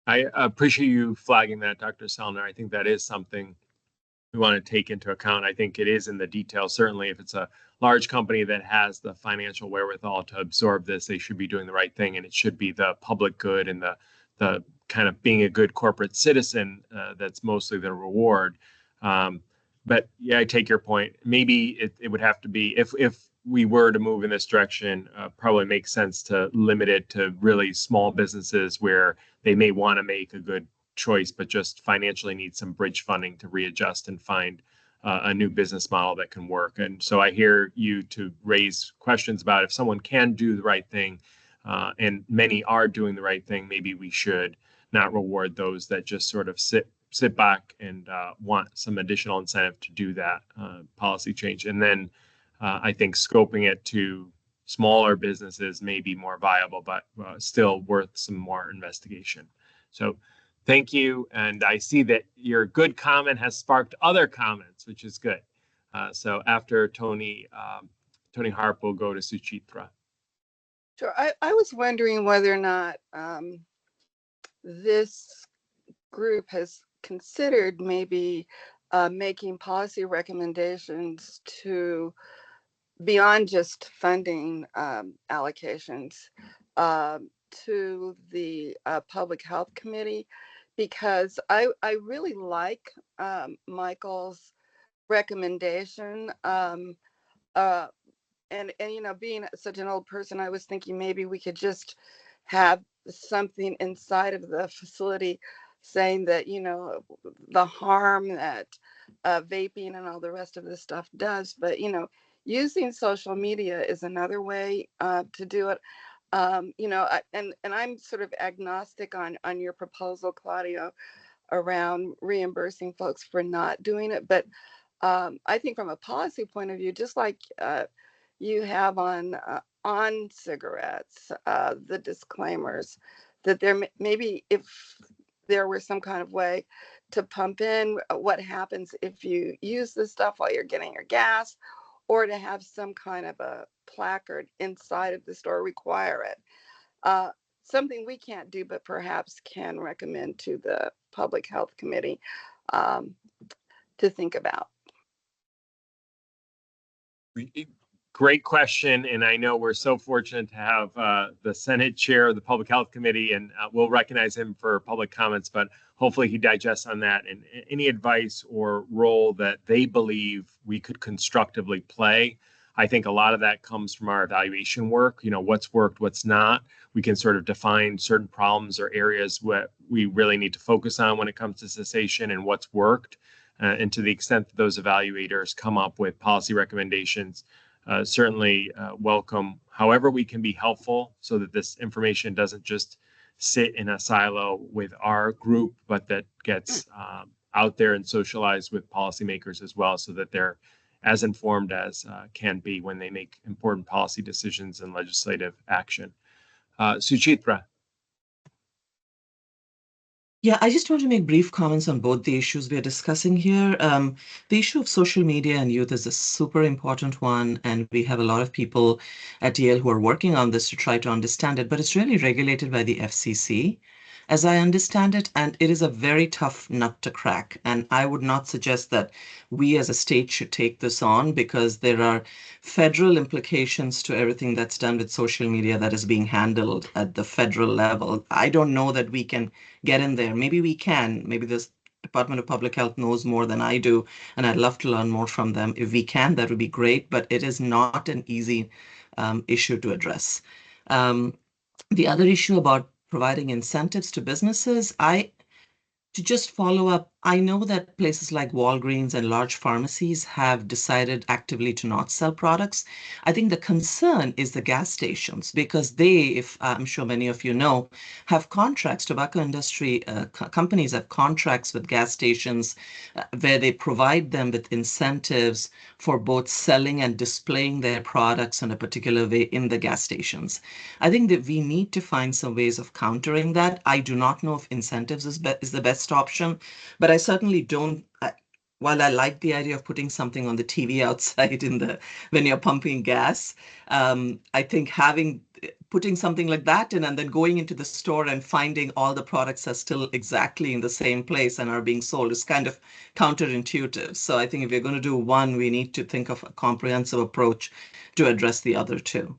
I appreciate you flagging that, Dr. Salner. I think that is something we want to take into account. I think it is in the details. Certainly, if it's a large company that has the financial wherewithal to absorb this, they should be doing the right thing, and it should be the public good and the kind of being a good corporate citizen that's mostly the reward. But yeah, I take your point. Maybe it would have to be, if we were to move in this direction, probably makes sense to limit it to really small businesses where they may want to make a good choice, but just financially need some bridge funding to readjust and find a new business model that can work. And so I hear you to raise questions about if someone can do the right thing, and many are doing the right thing, maybe we should not reward those that just sort of sit back and want some additional incentive to do that policy change. And then I think scoping it to smaller businesses may be more viable, but still worth some more investigation. So thank you. And I see that your good comment has sparked other comments, which is good. So after Tony Harp will go to Suchitra. Sure. I was wondering whether or not this group has considered maybe making policy recommendations to beyond just funding allocations to the Public Health Committee, because I really like Michael's recommendation. And you know, being such an old person, I was thinking maybe we could just have something inside of the facility saying that, you know, the harm that vaping and all the rest of this stuff does. But, you know, using social media is another way to do it. You know, and I'm sort of agnostic on your proposal, Claudio, around reimbursing folks for not doing it. But I think from a policy point of view, just like you have on cigarettes, the disclaimers, that there maybe if there were some kind of way to pump in what happens if you use this stuff while you're getting your gas, or to have some kind of a placard inside of the store require it. Something we can't do, but perhaps can recommend to the Public Health Committee to think about. Great question. And I know we're so fortunate to have the Senate chair of the Public Health Committee, and we'll recognize him for public comments, but hopefully he digests on that. And any advice or role that they believe we could constructively play, I think a lot of that comes from our evaluation work. You know, what's worked, what's not. We can sort of define certain problems or areas what we really need to focus on when it comes to cessation and what's worked. And to the extent that those evaluators come up with policy recommendations, certainly welcome however we can be helpful so that this information doesn't just sit in a silo with our group, but that gets out there and socialized with policymakers as well, so that they're as informed as can be when they make important policy decisions and legislative action. Suchitra. Yeah, I just want to make brief comments on both the issues we are discussing here. The issue of social media and youth is a super important one, and we have a lot of people at Yale who are working on this to try to understand it, but it's really regulated by the FCC, as I understand it, and it is a very tough nut to crack. And I would not suggest that we as a state should take this on, because there are federal implications to everything that's done with social media that is being handled at the federal level. I don't know that we can get in there. Maybe we can. Maybe the Department of Public Health knows more than I do, and I'd love to learn more from them. If we can, that would be great, but it is not an easy issue to address. The other issue about providing incentives to businesses, to just follow up, I know that places like Walgreens and large pharmacies have decided actively to not sell products. I think the concern is the gas stations, because they, if I'm sure many of you know, have contracts, tobacco industry companies have contracts with gas stations where they provide them with incentives for both selling and displaying their products in a particular way in the gas stations. I think that we need to find some ways of countering that. I do not know if incentives is the best option, but I certainly don't. While I like the idea of putting something on the TV outside when you're pumping gas, I think putting something like that in and then going into the store and finding all the products are still exactly in the same place and are being sold is kind of counterintuitive. So I think if we're going to do one, we need to think of a comprehensive approach to address the other two.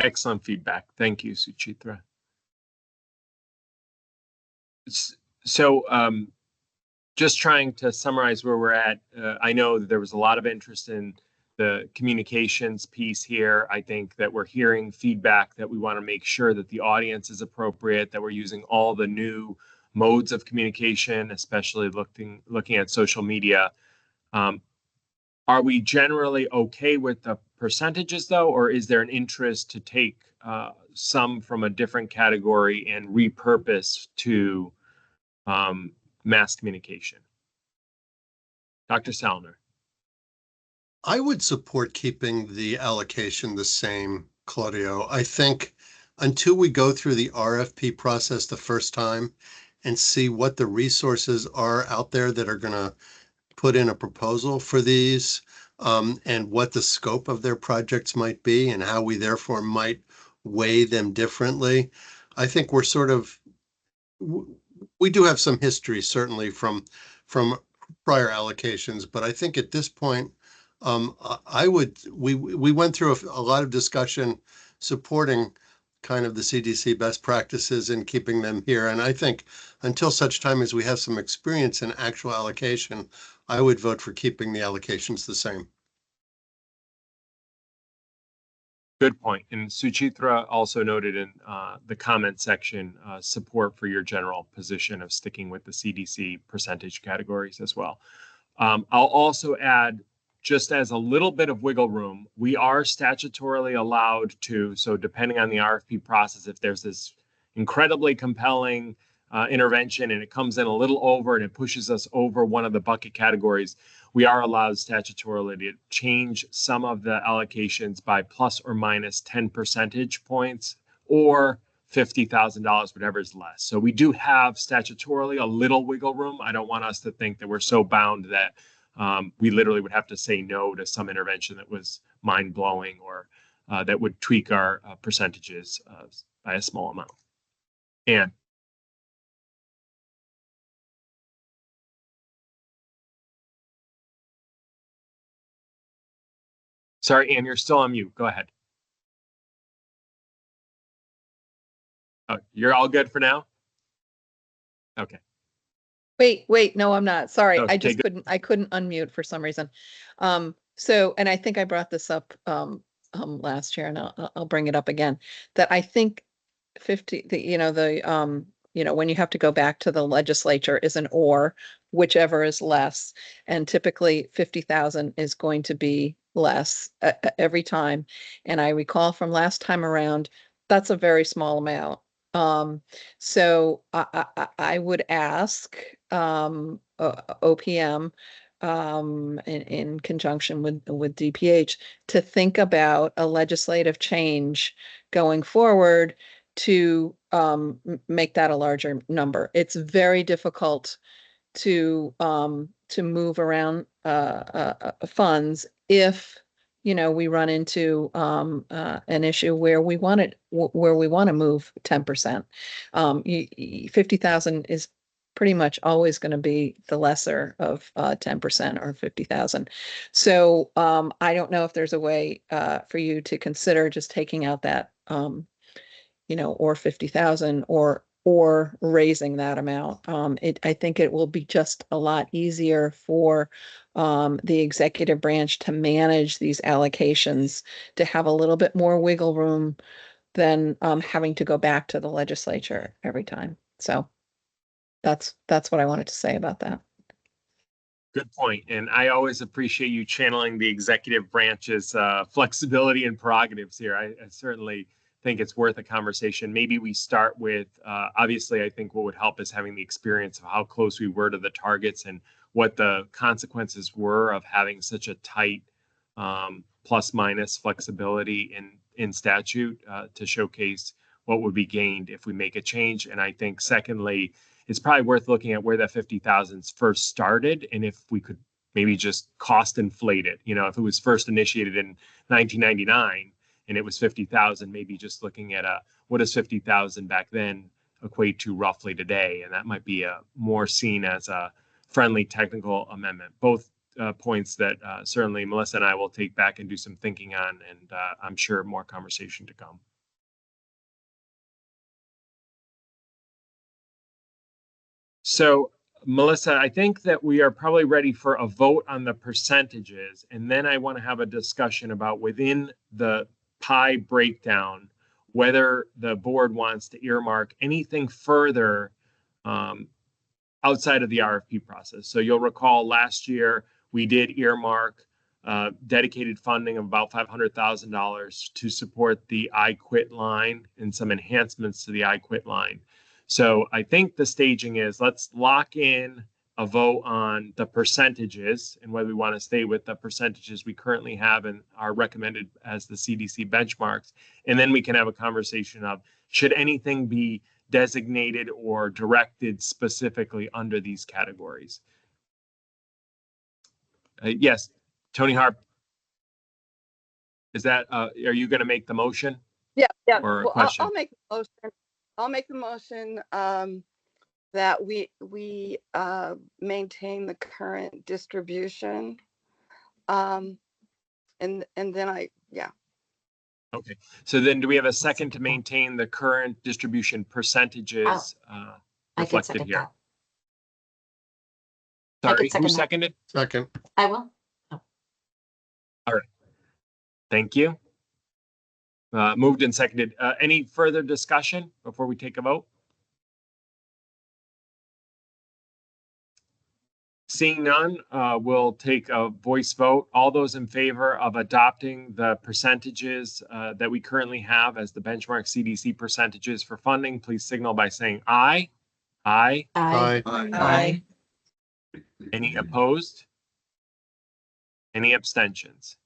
Excellent feedback. Thank you, Suchitra. So just trying to summarize where we're at, I know that there was a lot of interest in the communications piece here. I think that we're hearing feedback that we want to make sure that the audience is appropriate, that we're using all the new modes of communication, especially looking at social media. Are we generally okay with the percentages though, or is there an interest to take some from a different category and repurpose to mass communication? Dr. Salner. I would support keeping the allocation the same, Claudio. I think until we go through the RFP process the first time and see what the resources are out there that are going to put in a proposal for these, and what the scope of their projects might be and how we therefore might weigh them differently. I think we're we do have some history certainly from prior allocations, but I think at this point, we went through a lot of discussion supporting kind of the CDC best practices and keeping them here. And I think until such time as we have some experience in actual allocation, I would vote for keeping the allocations the same. Good point. And Suchitra also noted in the comment section support for your general position of sticking with the CDC percentage categories as well. I'll also add, just as a little bit of wiggle room, we are statutorily allowed to, so depending on the RFP process, if there's this incredibly compelling intervention and it comes in a little over and it pushes us over one of the bucket categories, we are allowed statutorily to change some of the allocations by plus or minus 10 percentage points or $50,000, whatever is less. So we do have statutorily a little wiggle room. I don't want us to think that we're so bound that we literally would have to say no to some intervention that was mind-blowing or that would tweak our percentages by a small amount. Anne. Sorry, Anne, you're still on mute. Go ahead. Oh, you're all good for now? Okay. Wait, no, I'm not. Sorry. Okay, I just good. couldn't unmute for some reason. So, and I think I brought this up last year, and I'll bring it up again, that I think 50, when you have to go back to the legislature is an or, whichever is less. And typically 50,000 is going to be less every time. And I recall from last time around, that's a very small amount. So I would ask OPM in conjunction with DPH to think about a legislative change going forward to make that a larger number. It's very difficult to move around funds if we run into an issue where we want to move 10%. 50,000 is pretty much always going to be the lesser of 10% or 50,000. So I don't know if there's a way for you to consider just taking out that or 50,000 or raising that amount. I think it will be just a lot easier for the executive branch to manage these allocations, to have a little bit more wiggle room than having to go back to the legislature every time. So that's what I wanted to say about that. Good point. And I always appreciate you channeling the executive branch's flexibility and prerogatives here. I certainly think it's worth a conversation. Maybe we start with, obviously, I think what would help is having the experience of how close we were to the targets and what the consequences were of having such a tight plus minus flexibility in statute to showcase what would be gained if we make a change. And I think secondly, it's probably worth looking at where that 50,000 first started and if we could maybe just cost inflate it. If it was first initiated in 1999, and it was 50,000, maybe just looking at what does 50,000 back then equate to roughly today? And that might be more seen as a friendly technical amendment. Both points that certainly Melissa and I will take back and do some thinking on, and I'm sure more conversation to come. So Melissa, I think that we are probably ready for a vote on the percentages, and then I want to have a discussion about within the pie breakdown, whether the board wants to earmark anything further outside of the RFP process. So you'll recall last year we did earmark dedicated funding of about $500,000 to support the iQuit line and some enhancements to the iQuit line. So I think the staging is let's lock in a vote on the percentages and whether we want to stay with the percentages we currently have and are recommended as the CDC benchmarks. And then we can have a conversation of should anything be designated or directed specifically under these categories. Yes, Tony Harp. Is that, are you going to make the motion? Yeah. Or Well, question? I'll make the motion. I'll make the motion that we maintain the current distribution. And then Okay, so then do we have a second to maintain the current distribution percentages reflected here? Sorry, who seconded? Second. I will. All right. Thank you. Moved and seconded. Any further discussion before we take a vote? Seeing none, we'll take a voice vote. All those in favor of adopting the percentages that we currently have as the benchmark CDC percentages for funding, please signal by saying aye. Aye. Aye. Aye. Any opposed? Any abstentions?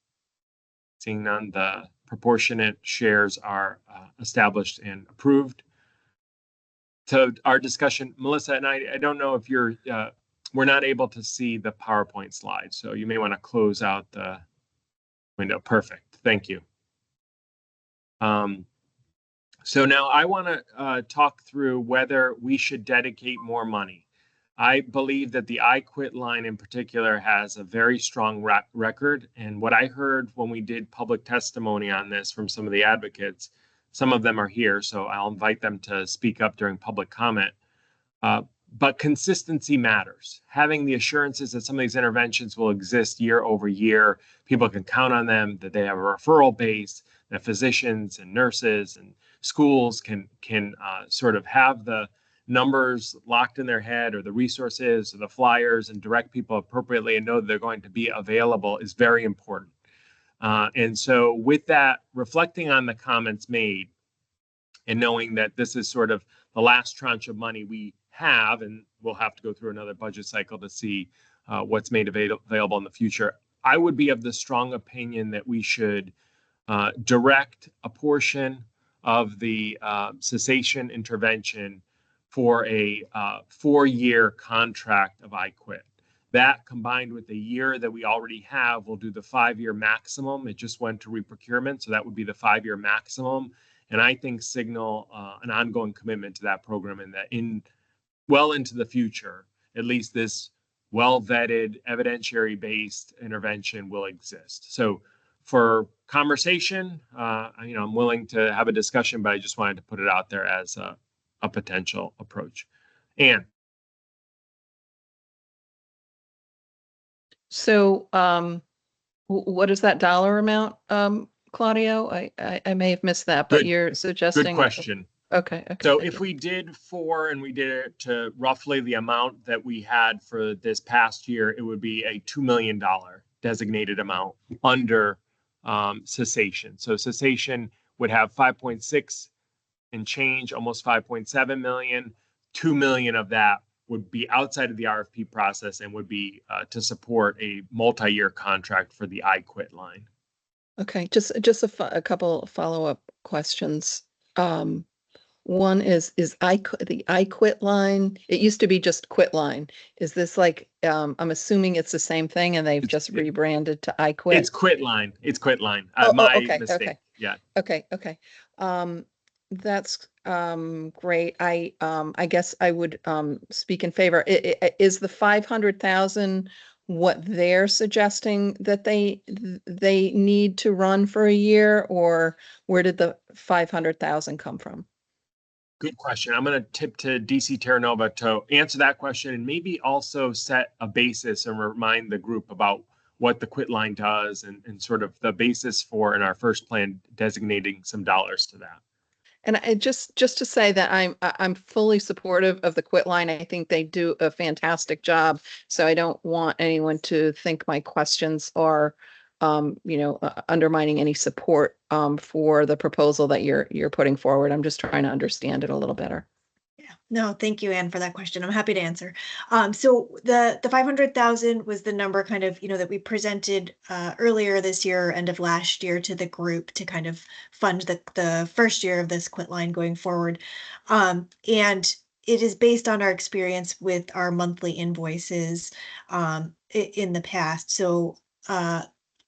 Seeing none, the proportionate shares are established and approved. So our discussion, Melissa and I don't know if you're, we're not able to see the PowerPoint slide, so you may want to close out the window. Perfect, thank you. So now I want to talk through whether we should dedicate more money. I believe that the iQuit line in particular has a very strong record. And what I heard when we did public testimony on this from some of the advocates, some of them are here, so I'll invite them to speak up during public comment. But consistency matters. Having the assurances that some of these interventions will exist year over year, people can count on them, that they have a referral base, that physicians and nurses and schools can sort of have the numbers locked in their head or the resources or the flyers and direct people appropriately and know that they're going to be available is very important. And so with that, reflecting on the comments made, And knowing that this is sort of the last tranche of money we have, and we'll have to go through another budget cycle to see what's made available in the future. I would be of the strong opinion that we should direct a portion of the cessation intervention for a 4-year contract of IQuit. That combined with the year that we already have will do the 5-year maximum. It just went to reprocurement, so that would be the 5-year maximum. And I think signal an ongoing commitment to that program, and that well into the future, at least this well-vetted, evidentiary-based intervention will exist. So for conversation, I'm willing to have a discussion, but I just wanted to put it out there as a potential approach. Anne. So what is that dollar amount, Claudio? I may have missed that, but Good- you're suggesting. Good question. Okay. So thank if you. we did 4 and we did it to roughly the amount that we had for this past year, it would be a $2 million designated amount under cessation. So cessation would have 5.6 and change, almost 5.7 million. 2 million of that would be outside of the RFP process and would be to support a multi-year contract for the IQuit line. Okay, just a couple follow-up questions. One is the IQuit line. It used to be just Quit line. Is this like, I'm assuming it's the same thing and they've just rebranded to IQuit? It's Quit line. It's Quit line. Okay, mistake. okay. Yeah. Okay. That's great. I guess I would speak in favor. Is the 500,000 what they're suggesting that they need to run for a year, or where did the 500,000 come from? Good question. I'm going to tip to DC Terranova to answer that question, and maybe also set a basis and remind the group about what the Quit line does and sort of the basis for in our first plan designating some dollars to that. And just to say that I'm fully supportive of the Quit line. I think they do a fantastic job. So I don't want anyone to think my questions are undermining any support for the proposal that you're putting forward. I'm just trying to understand it a little better. Yeah, no, thank you, Anne, for that question. I'm happy to answer. So the 500,000 was the number kind of, that we presented earlier this year, end of last year, to the group to kind of fund the first year of this Quit line going forward. And it is based on our experience with our monthly invoices in the past. So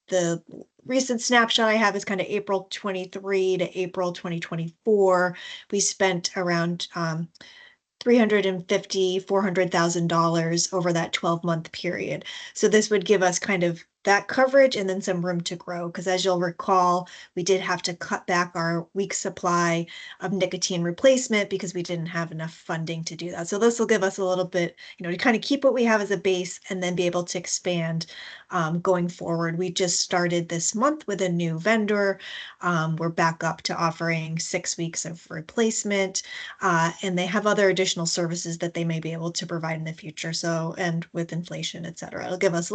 the recent snapshot I have is kind of April 23 to April 2024. We spent around $400,000 over that 12-month period. So this would give us kind of that coverage and then some room to grow. Because as you'll recall, we did have to cut back our week supply of nicotine replacement because we didn't have enough funding to do that. So this will give us a little bit, to kind of keep what we have as a base and then be able to expand going forward. We just started this month with a new vendor. We're back up to offering 6 weeks of replacement, and they have other additional services that they may be able to provide in the future. So, and with inflation, et cetera, it'll give us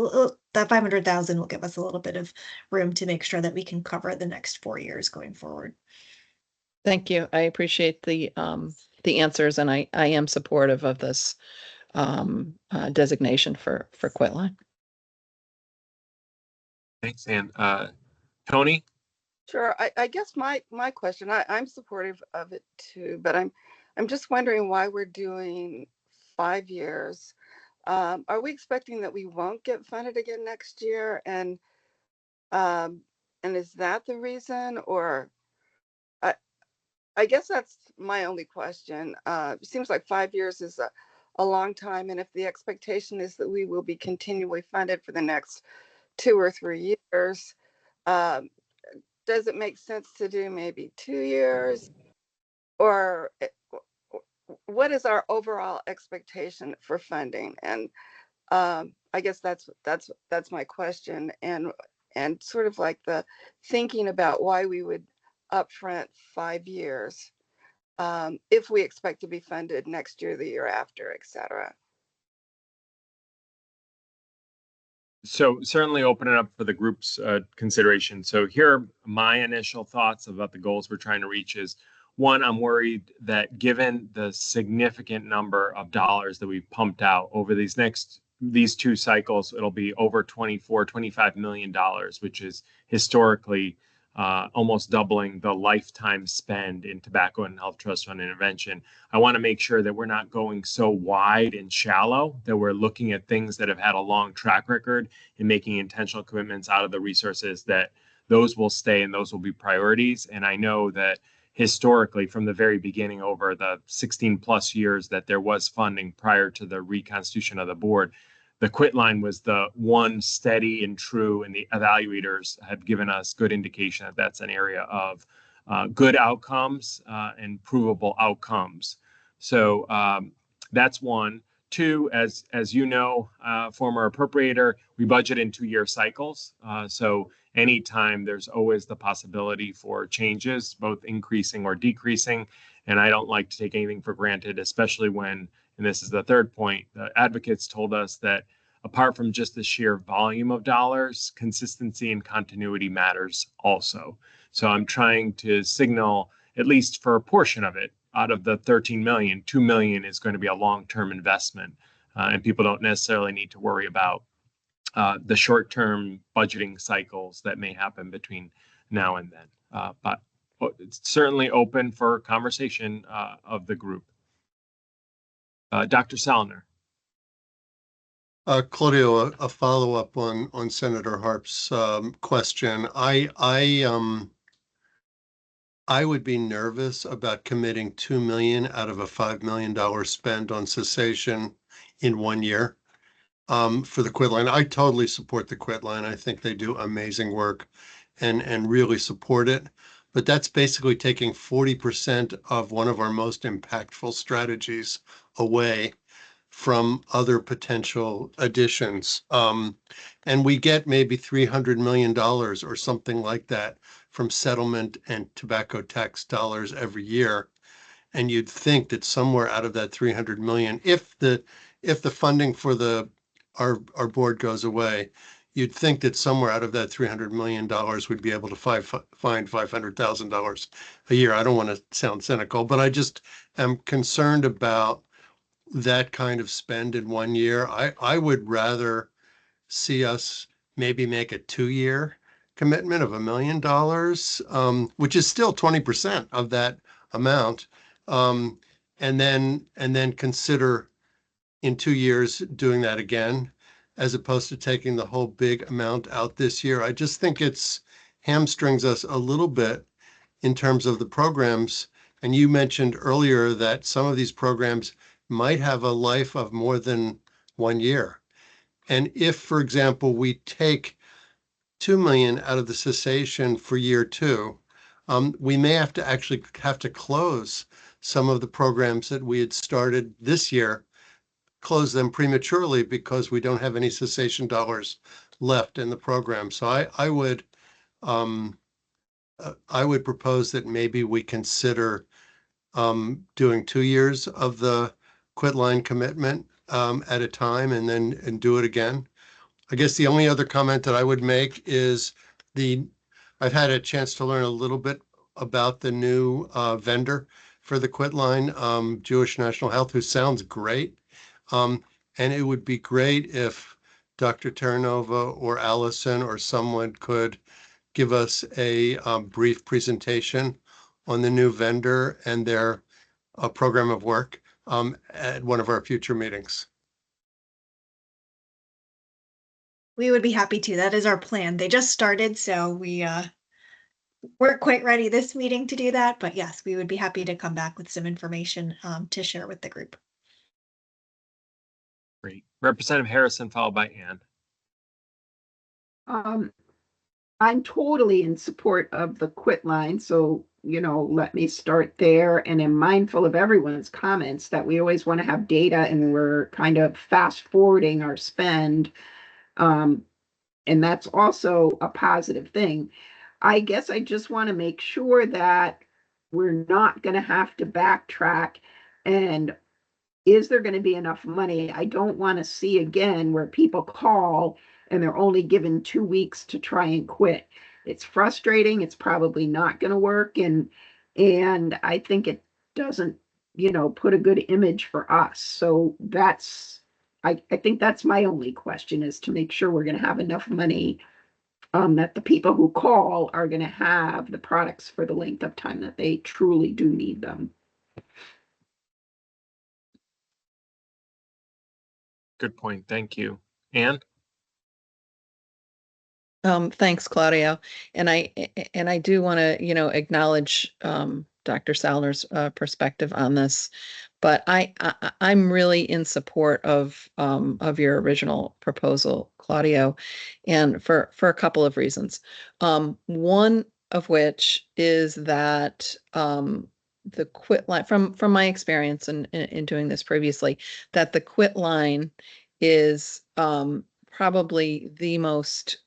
that 500,000 will give us a little bit of room to make sure that we can cover the next 4 years going forward. Thank you. I appreciate the answers, and I am supportive of this designation for Quit line. Thanks, Anne. Tony? Sure. I guess my question, I'm supportive of it too, but I'm just wondering why we're doing 5 years. Are we expecting that we won't get funded again next year? And is that the reason? Or I guess that's my only question. It seems like 5 years is a long time. And if the expectation is that we will be continually funded for the next 2 or 3 years, does it make sense to do maybe 2 years? Or what is our overall expectation for funding? And I guess that's my question, and sort of like the thinking about why we would upfront 5 years if we expect to be funded next year, the year after, et cetera. So certainly open it up for the group's consideration. So here are my initial thoughts about the goals we're trying to reach is One, I'm worried that given the significant number of dollars that we've pumped out over these two cycles, it'll be over $25 million, which is historically almost doubling the lifetime spend in tobacco and health trust fund intervention. I want to make sure that we're not going so wide and shallow that we're looking at things that have had a long track record and making intentional commitments out of the resources, that those will stay and those will be priorities. And I know that historically, from the very beginning, over the 16 plus years that there was funding prior to the reconstitution of the board, the quit line was the one steady and true, and the evaluators have given us good indication that that's an area of good outcomes and provable outcomes. So that's one. Two, as you know, former appropriator, we budget in 2-year cycles. So anytime there's always the possibility for changes, both increasing or decreasing. And I don't like to take anything for granted, especially when, and this is the third point, the advocates told us that apart from just the sheer volume of dollars, consistency and continuity matters also. So I'm trying to signal, at least for a portion of it, out of the 13 million, 2 million is going to be a long-term investment. And people don't necessarily need to worry about the short-term budgeting cycles that may happen between now and then. But it's certainly open for conversation of the group. Dr. Salner. Claudio, a follow-up on Senator Harp's question. I would be nervous about committing $2 million out of a $5 million spend on cessation in 1 year for the quit line. I totally support the quit line. I think they do amazing work and really support it. But that's basically taking 40% of one of our most impactful strategies away from other potential additions. And we get maybe $300 million or something like that from settlement and tobacco tax dollars every year. And you'd think that somewhere out of that 300 million, if the funding for our board goes away, you'd think that somewhere out of that $300 million we'd be able to find $500,000 a year. I don't want to sound cynical, but I just am concerned about that kind of spend in 1 year. I would rather see us maybe make a 2-year commitment of $1 million, which is still 20% of that amount, and then consider in 2 years doing that again, as opposed to taking the whole big amount out this year. I just think it's hamstrings us a little bit in terms of the programs. And you mentioned earlier that some of these programs might have a life of more than 1 year. And if, for example, we take 2 million out of the cessation for year 2, we may have to close some of the programs that we had started this year, close them prematurely because we don't have any cessation dollars left in the program. So I would propose that maybe we consider doing 2 years of the quit line commitment at a time and do it again. I guess the only other comment that I would make is I've had a chance to learn a little bit about the new vendor for the quit line, Jewish National Health, who sounds great. And it would be great if Dr. Terranova or Allison or someone could give us a brief presentation on the new vendor and their program of work at one of our future meetings. We would be happy to. That is our plan. They just started, so we weren't quite ready this meeting to do that. But yes, we would be happy to come back with some information to share with the group. Great. Representative Harrison, followed by Ann. I'm totally in support of the quit line. So, let me start there, and am mindful of everyone's comments that we always want to have data and we're kind of fast forwarding our spend. And that's also a positive thing. I guess I just want to make sure that we're not going to have to backtrack, and is there going to be enough money? I don't want to see again where people call and they're only given 2 weeks to try and quit. It's frustrating. It's probably not going to work. And And I think it doesn't, put a good image for us. So I think that's my only question, is to make sure we're going to have enough money, that the people who call are going to have the products for the length of time that they truly do need them. Good point. Thank you. Anne? Thanks, Claudio. And I do want to, acknowledge Dr. Salner's perspective on this, but I'm really in support of your original proposal, Claudio, and for a couple of reasons. One of which is that the quit line, from my experience in doing this previously, that the quit line is probably the most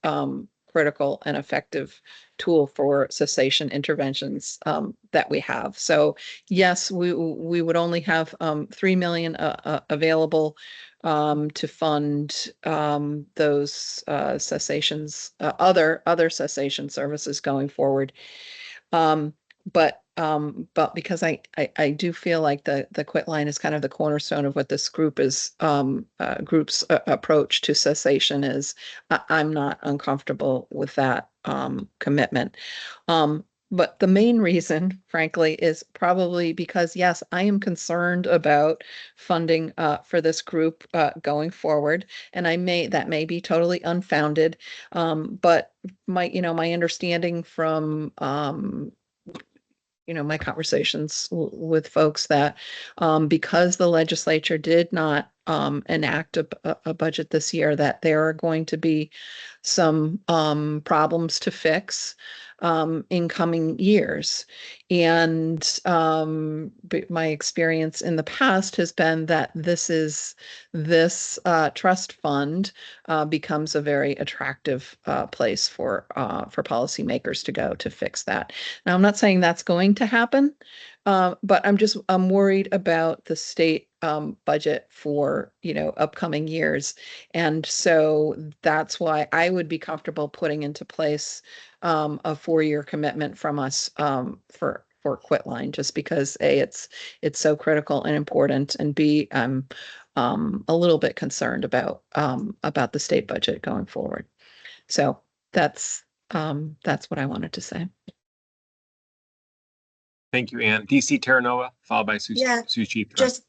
critical and effective tool for cessation interventions that we have. So yes, we would only have 3 million available to fund those cessations, other cessation services going forward. But because I do feel like the quit line is kind of the cornerstone of what this group's approach to cessation is, I'm not uncomfortable with that commitment. But the main reason, frankly, is probably because, yes, I am concerned about funding for this group going forward, and that may be totally unfounded. But my understanding from my conversations with folks that because the legislature did not enact a budget this year, that there are going to be some problems to fix in coming years. And my experience in the past has been that this trust fund becomes a very attractive place for policymakers to go to fix that. Now, I'm not saying that's going to happen, but I'm worried about the state budget for, upcoming years. And so that's why I would be comfortable putting into place a 4-year commitment from us for Quitline, just because A, it's so critical and important, and B, I'm a little bit concerned about the state budget going forward. So that's what I wanted to say. Thank you, Anne. DC Terranova, followed by Yeah, Suchitra.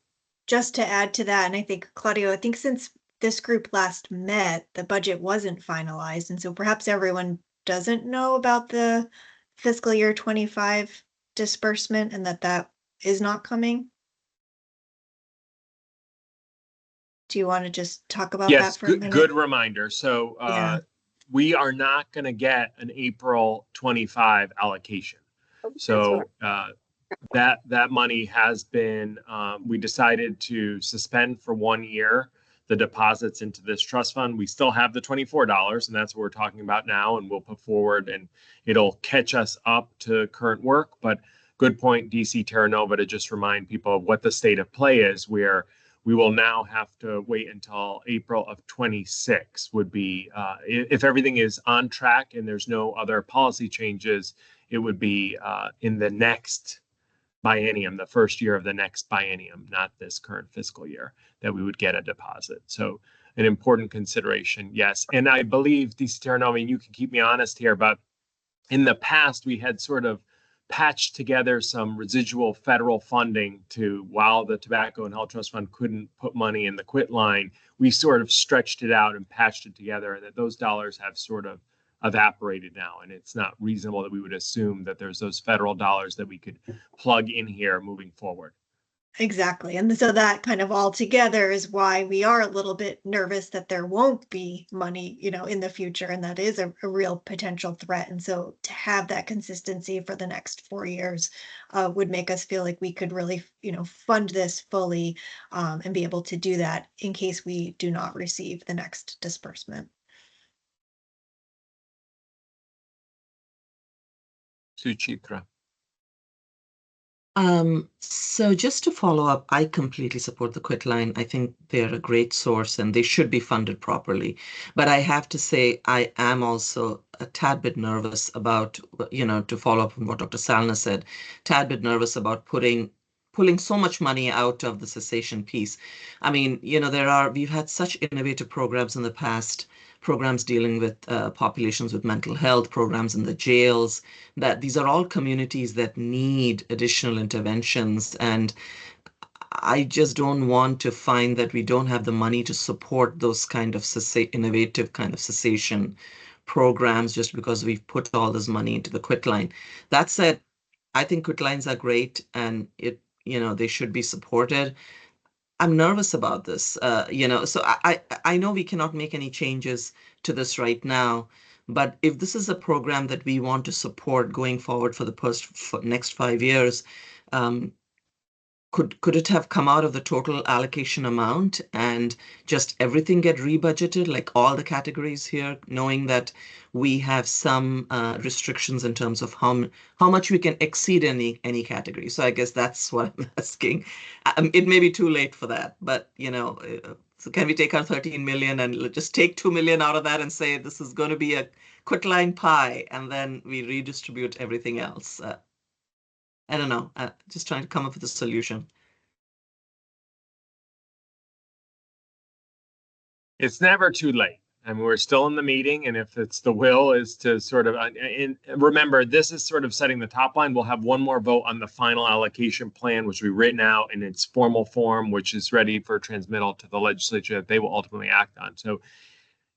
Just to add to that, and I think, Claudio, I think since this group last met, the budget wasn't finalized, and so perhaps everyone doesn't know about the fiscal year 25 disbursement and that is not coming. Do you want to just talk about Yes, that for a minute? good reminder. So Yeah. we are not going to get an April 25 allocation. So that money has been, we decided to suspend for 1 year the deposits into this trust fund. We still have the $24, and that's what we're talking about now, and we'll put forward, and it'll catch us up to current work. But good point, DC Terranova, to just remind people of what the state of play is, where we will now have to wait until April of 26 would be, if everything is on track and there's no other policy changes, it would be in the next biennium, the first year of the next biennium, not this current fiscal year, that we would get a deposit. So an important consideration, yes. And I believe, DC Terranova, and you can keep me honest here, but in the past, we had sort of patched together some residual federal funding to, while the Tobacco and Health Trust Fund couldn't put money in the quit line, we sort of stretched it out and patched it together, and that those dollars have sort of evaporated now, and it's not reasonable that we would assume that there's those federal dollars that we could plug in here moving forward. Exactly. And so that kind of all together is why we are a little bit nervous that there won't be money, in the future. And that is a real potential threat. And so to have that consistency for the next 4 years would make us feel like we could really, fund this fully and be able to do that in case we do not receive the next disbursement. Suchitra. So just to follow up, I completely support the Quitline. I think they're a great source and they should be funded properly. But I have to say, I am also a tad bit nervous about, to follow up on what Dr. Salna said, tad bit nervous about pulling so much money out of the cessation piece. I mean, we've had such innovative programs in the past, programs dealing with populations with mental health, programs in the jails, that these are all communities that need additional interventions. And I just don't want to find that we don't have the money to support those kind of innovative kind of cessation programs just because we've put all this money into the Quitline. That said, I think Quitlines are great and they should be supported. I'm nervous about this, so I know we cannot make any changes to this right now, but if this is a program that we want to support going forward for for next 5 years, um, could it have come out of the total allocation amount and just everything get rebudgeted, like all the categories here, knowing that we have some restrictions in terms of how much we can exceed any category? So I guess that's what I'm asking. It may be too late for that, but so can we take our 13 million and just take 2 million out of that and say this is going to be a Quitline pie, and then we redistribute everything else? I don't know. Just trying to come up with a solution. It's never too late. I mean, we're still in the meeting, and if it's the will is to sort of, and remember, this is sort of setting the top line. We'll have one more vote on the final allocation plan, which will be written out in its formal form, which is ready for transmittal to the legislature that they will ultimately act on. So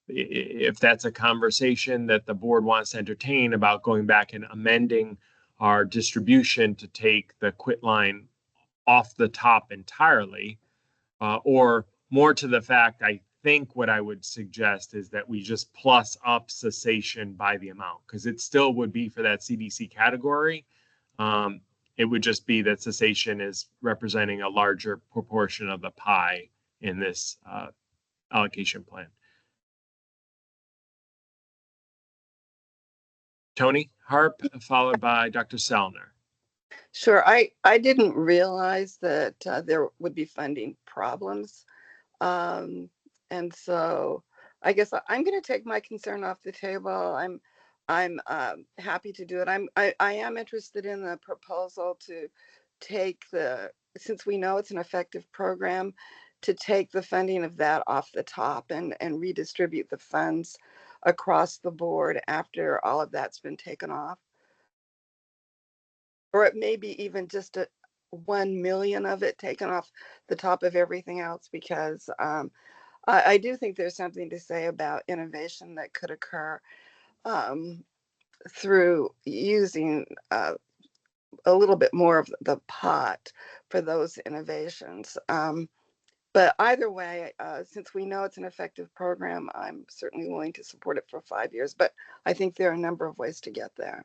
if that's a conversation that the board wants to entertain about going back and amending our distribution to take the Quitline off the top entirely, or more to the fact, I think what I would suggest is that we just plus up cessation by the amount, because it still would be for that CDC category. It would just be that cessation is representing a larger proportion of the pie in this allocation plan. Tony Harp, followed by Dr. Salner. Sure. I didn't realize that there would be funding problems. And so I guess I'm going to take my concern off the table. I'm happy to do it. I am interested in the proposal to take since we know it's an effective program, to take the funding of that off the top and redistribute the funds across the board after all of that's been taken off. Or it may be even just 1 million of it taken off the top of everything else, because I do think there's something to say about innovation that could occur through using a little bit more of the pot for those innovations. But either way, since we know it's an effective program, I'm certainly willing to support it for 5 years. But I think there are a number of ways to get there.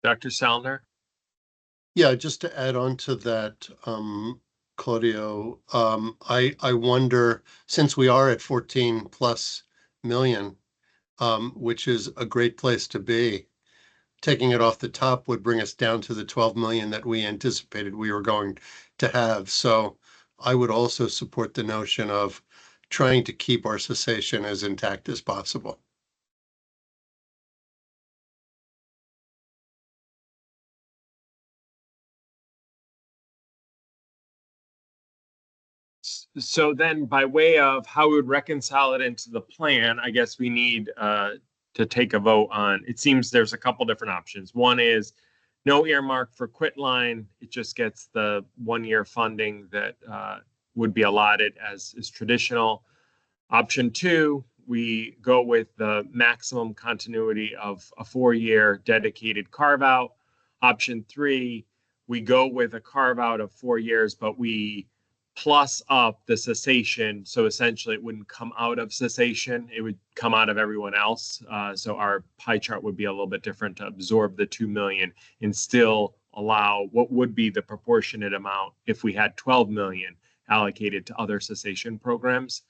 Dr. Salner? Yeah, just to add on to that, Claudio, I wonder, since we are at 14 plus million, which is a great place to be, taking it off the top would bring us down to the 12 million that we anticipated we were going to have. So I would also support the notion of trying to keep our cessation as intact as possible. So then, by way of how we would reconcile it into the plan, I guess we need to take a vote on. It seems there's a couple different options. One is no earmark for Quitline. It just gets the 1-year funding that would be allotted as is traditional. Option 2, we go with the maximum continuity of a 4-year dedicated carve out. Option 3, we go with a carve out of 4 years, but we plus up the cessation. So essentially it wouldn't come out of cessation. It would come out of everyone else. So our pie chart would be a little bit different to absorb the 2 million and still allow what would be the proportionate amount if we had 12 million allocated to other cessation programs.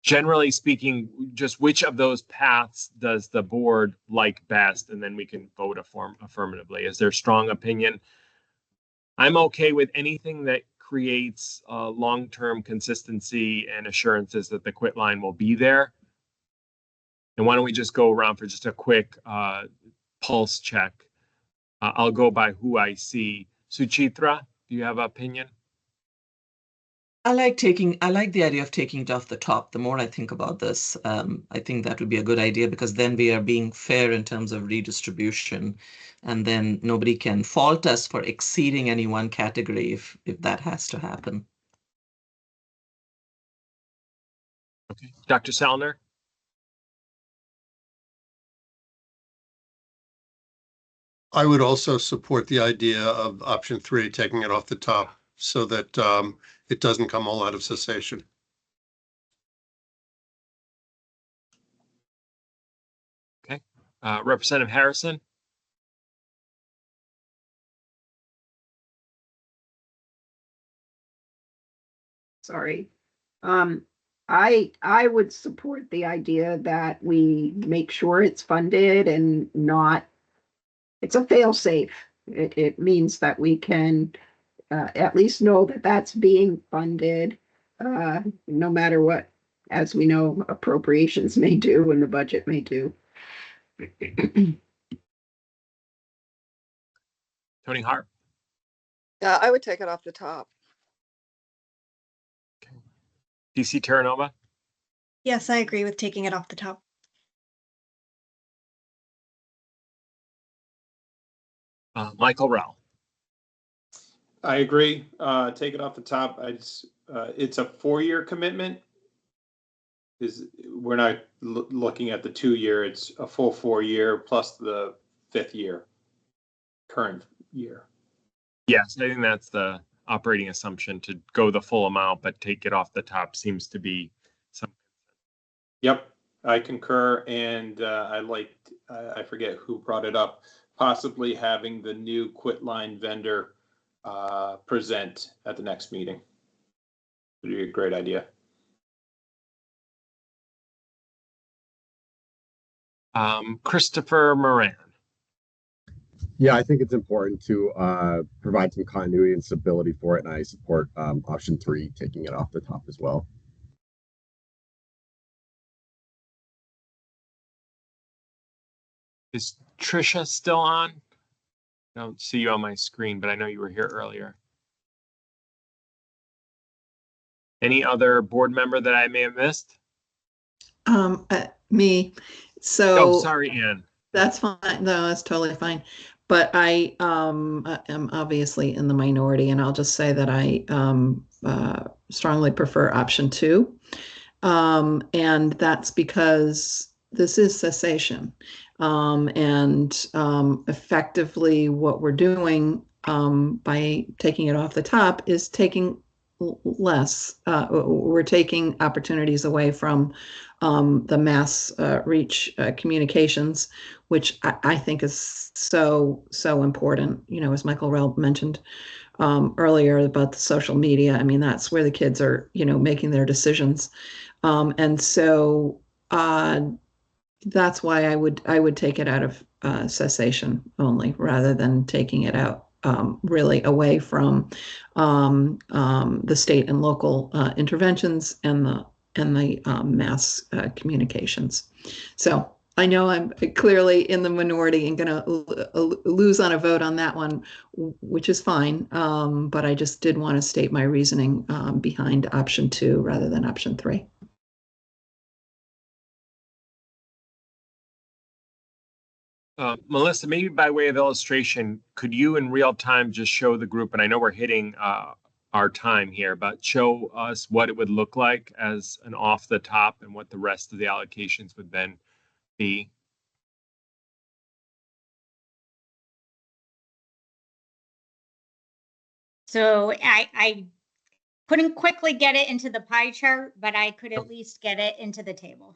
generally speaking, just which of those paths does the board like best? And then we can vote affirmatively. Is there strong opinion? I'm okay with anything that creates long-term consistency and assurances that the quit line will be there. And why don't we just go around for just a quick pulse check? I'll go by who I see. Suchitra, do you have an opinion? I like the idea of taking it off the top. The more I think about this, I think that would be a good idea, because then we are being fair in terms of redistribution, and then nobody can fault us for exceeding any one category if that has to happen. Okay, Dr. Salner? I would also support the idea of option 3, taking it off the top so that it doesn't come all out of cessation. Okay, Representative Harrison? Sorry. I would support the idea that we make sure it's funded and not, it's a fail-safe. It means that we can at least know that that's being funded, no matter what, as we know, appropriations may do and the budget may do. Tony Hart? Yeah, I would take it off the top. Okay. DC Terranova? Yes, I agree with taking it off the top. Michael Rell? I agree. Take it off the top. It's a 4-year commitment. We're not looking at the 2-year. It's a full 4-year plus the 5th year, current year. Yes, I think that's the operating assumption, to go the full amount, but take it off the top seems to be something. Yep, I concur. And I forget who brought it up, possibly having the new quit line vendor present at the next meeting. Would be a great idea. Christopher Moran? Yeah, I think it's important to provide some continuity and stability for it, and I support option 3, taking it off the top as well. Is Trisha still on? I don't see you on my screen, but I know you were here earlier. Any other board member that I may have missed? Me. So. Oh, sorry, Ann. That's fine. No, that's totally fine. But I am obviously in the minority, and I'll just say that I strongly prefer option 2. And that's because this is cessation. And effectively what we're doing by taking it off the top is taking less. We're taking opportunities away from the mass reach communications, which I think is so important. You know, as Michael Rell mentioned earlier about the social media, I mean, that's where the kids are, you know, making their decisions. And so that's why I would take it out of cessation only, rather than taking it out really away from the state and local interventions and the mass communications. So I know I'm clearly in the minority and going to lose on a vote on that one, which is fine. But I just did want to state my reasoning behind option 2 rather than option 3. Melissa, maybe by way of illustration, could you in real time just show the group, and I know we're hitting our time here, but show us what it would look like as an off the top and what the rest of the allocations would then be? So I couldn't quickly get it into the pie chart, but I could at least get it into the table.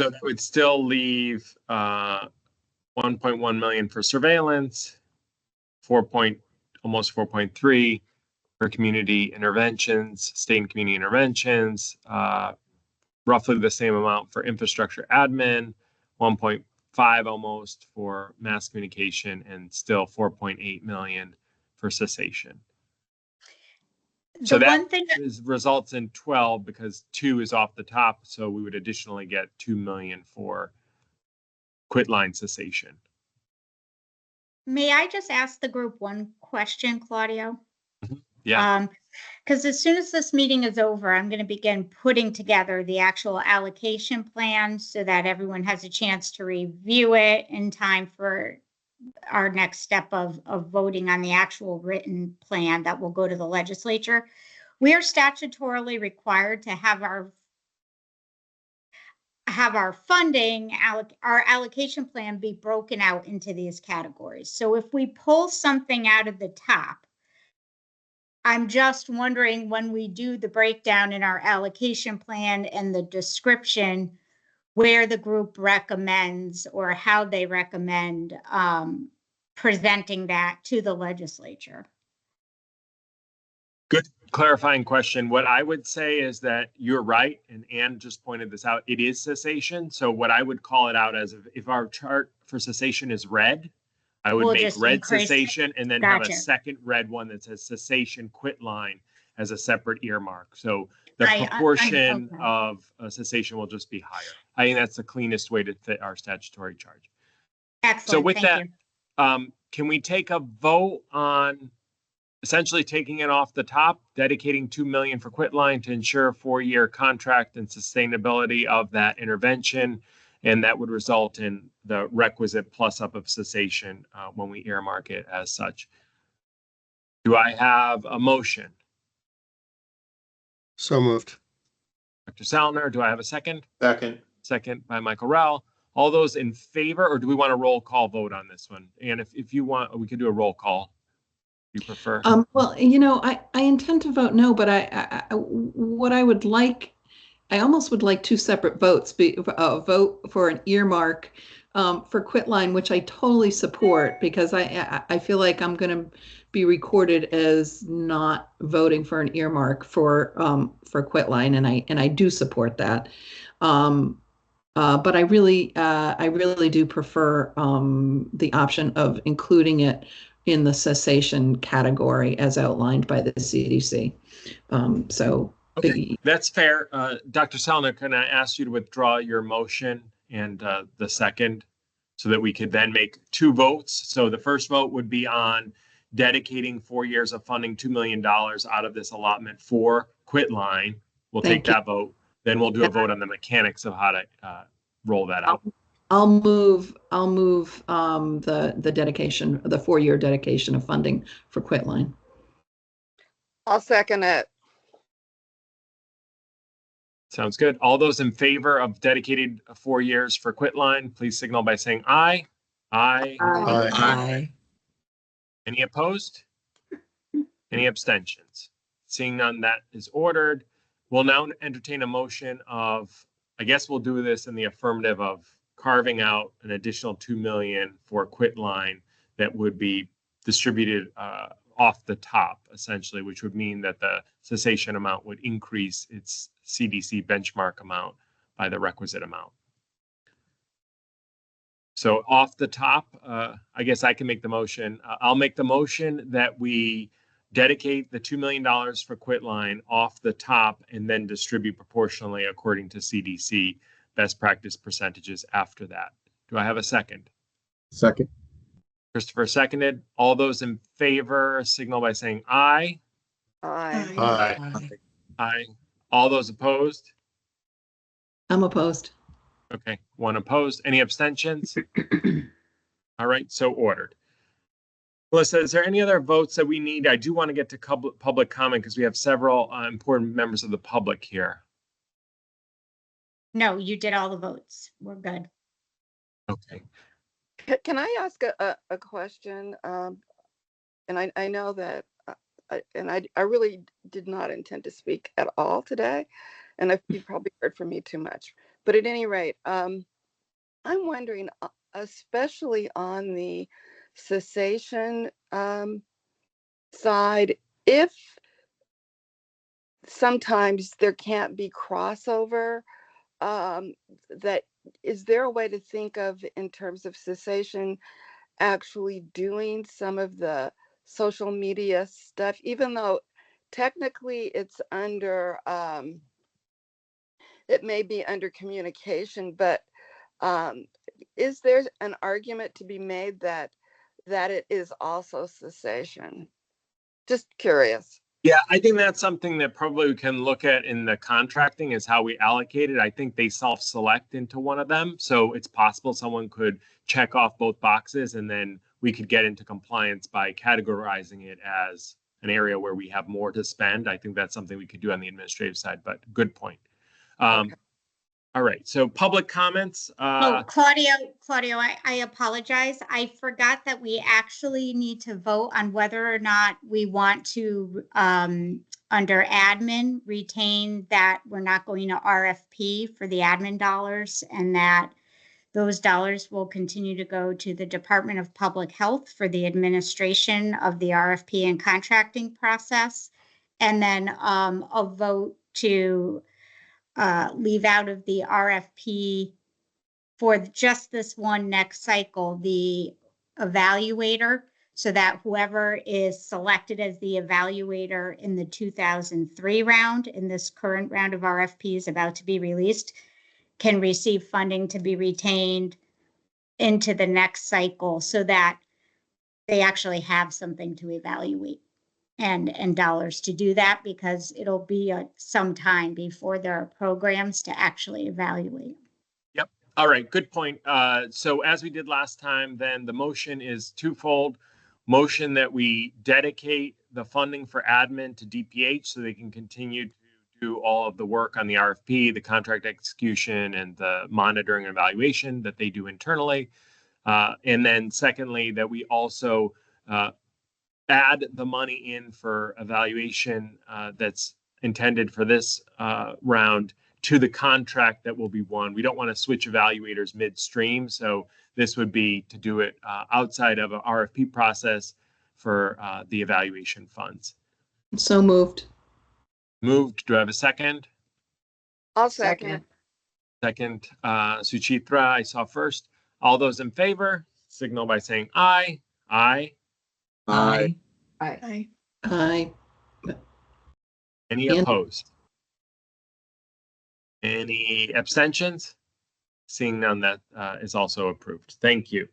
So that would still leave 1.1 million for surveillance, almost 4.3 for community interventions, state and community interventions, roughly the same amount for infrastructure admin, 1.5 almost for mass communication, and still 4.8 million for cessation. So The that one thing that results in 12 because 2 is off the top. So we would additionally get 2 million for quit line cessation. may I just ask the group one question, Claudio? Yeah. Because as soon as this meeting is over, I'm going to begin putting together the actual allocation plan so that everyone has a chance to review it in time for our next step of voting on the actual written plan that will go to the legislature. We are statutorily required to have our funding, our allocation plan be broken out into these categories. So if we pull something out of the top, I'm just wondering when we do the breakdown in our allocation plan and the description, where the group recommends or how they recommend presenting that to the legislature. Good clarifying question. What I would say is that you're right, and Anne just pointed this out, it is cessation. So what I would call it out as if our chart for cessation is red, I would We'll make just red increase it. cessation and then have a Gotcha. second red one that says cessation quit line as a separate earmark. So the I proportion okay. of cessation will just be higher. I think that's the cleanest way to fit our statutory charge. Excellent. So with Thank that, you. can we take a vote on essentially taking it off the top, dedicating 2 million for quit line to ensure a 4-year contract and sustainability of that intervention? And that would result in the requisite plus up of cessation when we earmark it as such. Do I have a motion? So moved. Dr. Salner, do I have a second? Second. Second by Michael Rowell. All those in favor, or do we want a roll call vote on this one? And if you want, we could do a roll call. You prefer? Well, you know, I intend to vote no, but what I would like, I almost would like 2 separate votes, vote for an earmark for quit line, which I totally support because I feel like I'm going to be recorded as not voting for an earmark for quit line, and I do support that. But I really do prefer the option of including it in the cessation category as outlined by the CDC. So okay, that's fair. Dr. Salner, can I ask you to withdraw your motion and the second so that we could then make 2 votes? So the first vote would be on dedicating 4 years of funding, $2 million out of this allotment for quit line. We'll take that vote. Then we'll do a vote on the mechanics of how to roll that out. I'll move the dedication, the 4-year dedication of funding for quit line. I'll second it. Sounds good. All those in favor of dedicated 4 years for quit line, please signal by saying aye. Aye. Aye. Aye. Any opposed? Any abstentions? Seeing none, that is ordered. We'll now entertain a motion of, I guess we'll do this in the affirmative of carving out an additional 2 million for quit line that would be distributed off the top, essentially, which would mean that the cessation amount would increase its CDC benchmark amount by the requisite amount. So off the top, I guess I can make the motion. I'll make the motion that we dedicate the $2 million for quit line off the top and then distribute proportionally according to CDC best practice percentages after that. Do I have a second? Second. Christopher seconded. All those in favor signal by saying aye. Aye. Aye. Aye. All those opposed? I'm opposed. Okay, 1 opposed. Any abstentions? All right, so ordered. Melissa, is there any other votes that we need? I do want to get to public comment because we have several important members of the public here. No, you did all the votes. We're good. Okay. Can I ask a question? And I know that, I really did not intend to speak at all today, and you probably heard from me too much. But at any rate, I'm wondering, especially on the cessation side, if sometimes there can't be crossover. That is there a way to think of in terms of cessation actually doing some of the social media stuff, even though technically it's under it may be under communication, but is there an argument to be made that it is also cessation? Just curious. Yeah, I think that's something that probably we can look at in the contracting is how we allocate it. I think they self-select into one of them. So it's possible someone could check off both boxes and then we could get into compliance by categorizing it as an area where we have more to spend. I think that's something we could do on the administrative side, but good point. Okay. All right, so public comments. Oh, Claudio, I apologize. I forgot that we actually need to vote on whether or not we want to, under admin, retain that we're not going to RFP for the admin dollars and that those dollars will continue to go to the Department of Public Health for the administration of the RFP and contracting process. And then a vote to leave out of the RFP for just this one next cycle, the evaluator, so that whoever is selected as the evaluator in the 2003 round, in this current round of RFPs about to be released, can receive funding to be retained into the next cycle so that they actually have something to evaluate and dollars to do that, because it'll be some time before there are programs to actually evaluate. Yep. All right. Good point. So as we did last time, then the motion is twofold. Motion that we dedicate the funding for admin to DPH so they can continue to do all of the work on the RFP, the contract execution, and the monitoring and evaluation that they do internally. And then secondly, that we also add the money in for evaluation that's intended for this round to the contract that will be won. We don't want to switch evaluators midstream, so this would be to do it outside of an RFP process for the evaluation funds. So moved. Moved. Do I have a second? I'll second. Second, Suchitra, I saw first. All those in favor, signal by saying aye. Aye. Aye. Aye. Aye. Any And- opposed? Any abstentions? Seeing none, that is also approved. Thank you.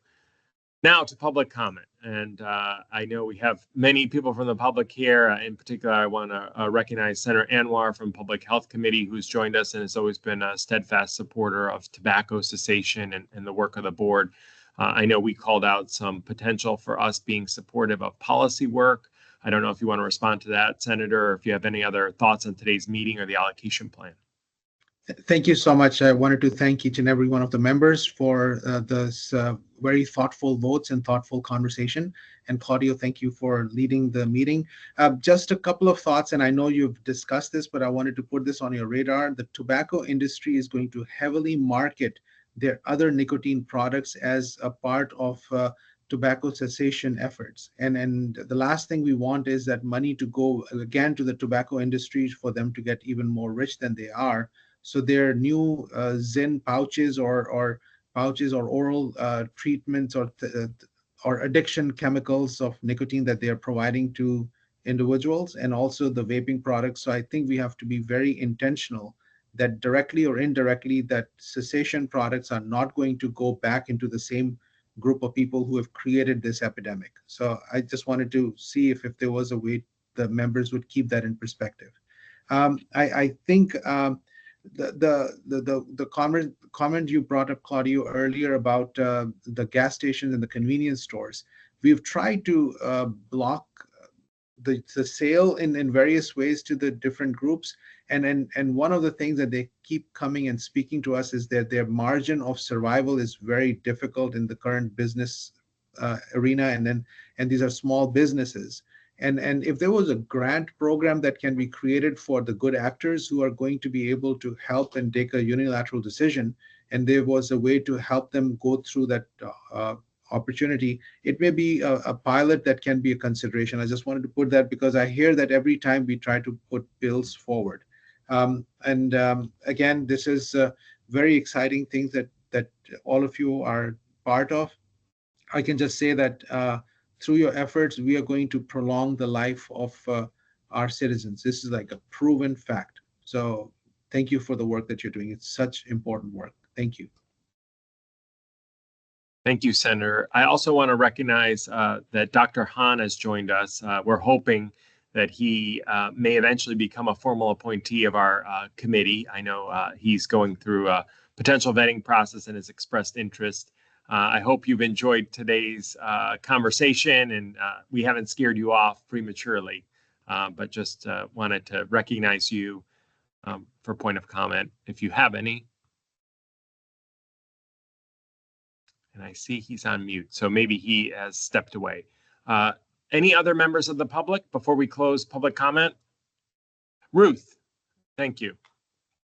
Now to public comment. And I know we have many people from the public here. In particular, I want to recognize Senator Anwar from Public Health Committee, who's joined us and has always been a steadfast supporter of tobacco cessation and the work of the board. I know we called out some potential for us being supportive of policy work. I don't know if you want to respond to that, Senator, or if you have any other thoughts on today's meeting or the allocation plan. Thank you so much. I wanted to thank each and every one of the members for this very thoughtful votes and thoughtful conversation. And Claudio, thank you for leading the meeting. Just a couple of thoughts, and I know you've discussed this, but I wanted to put this on your radar. The tobacco industry is going to heavily market their other nicotine products as a part of tobacco cessation efforts. And the last thing we want is that money to go again to the tobacco industry for them to get even more rich than they are. So their new Zyn pouches or pouches or oral treatments or addiction chemicals of nicotine that they are providing to individuals, and also the vaping products. So I think we have to be very intentional that directly or indirectly that cessation products are not going to go back into the same group of people who have created this epidemic. So I just wanted to see if there was a way the members would keep that in perspective. I think the comment you brought up, Claudio, earlier about the gas stations and the convenience stores, we've tried to block the sale in various ways to the different groups. And one of the things that they keep coming and speaking to us is that their margin of survival is very difficult in the current business arena. And these are small businesses. And if there was a grant program that can be created for the good actors who are going to be able to help and take a unilateral decision, and there was a way to help them go through that opportunity, it may be a pilot that can be a consideration. I just wanted to put that because I hear that every time we try to put bills forward. Again, this is very exciting things that all of you are part of. I can just say that through your efforts, we are going to prolong the life of our citizens. This is like a proven fact. So thank you for the work that you're doing. It's such important work. Thank you. Thank you, Senator. I also want to recognize that Dr. Hahn has joined us. We're hoping that he may eventually become a formal appointee of our committee. I know he's going through a potential vetting process and has expressed interest. I hope you've enjoyed today's conversation and we haven't scared you off prematurely, but just wanted to recognize you for point of comment if you have any. And I see he's on mute, so maybe he has stepped away. Any other members of the public before we close public comment? Ruth, thank you.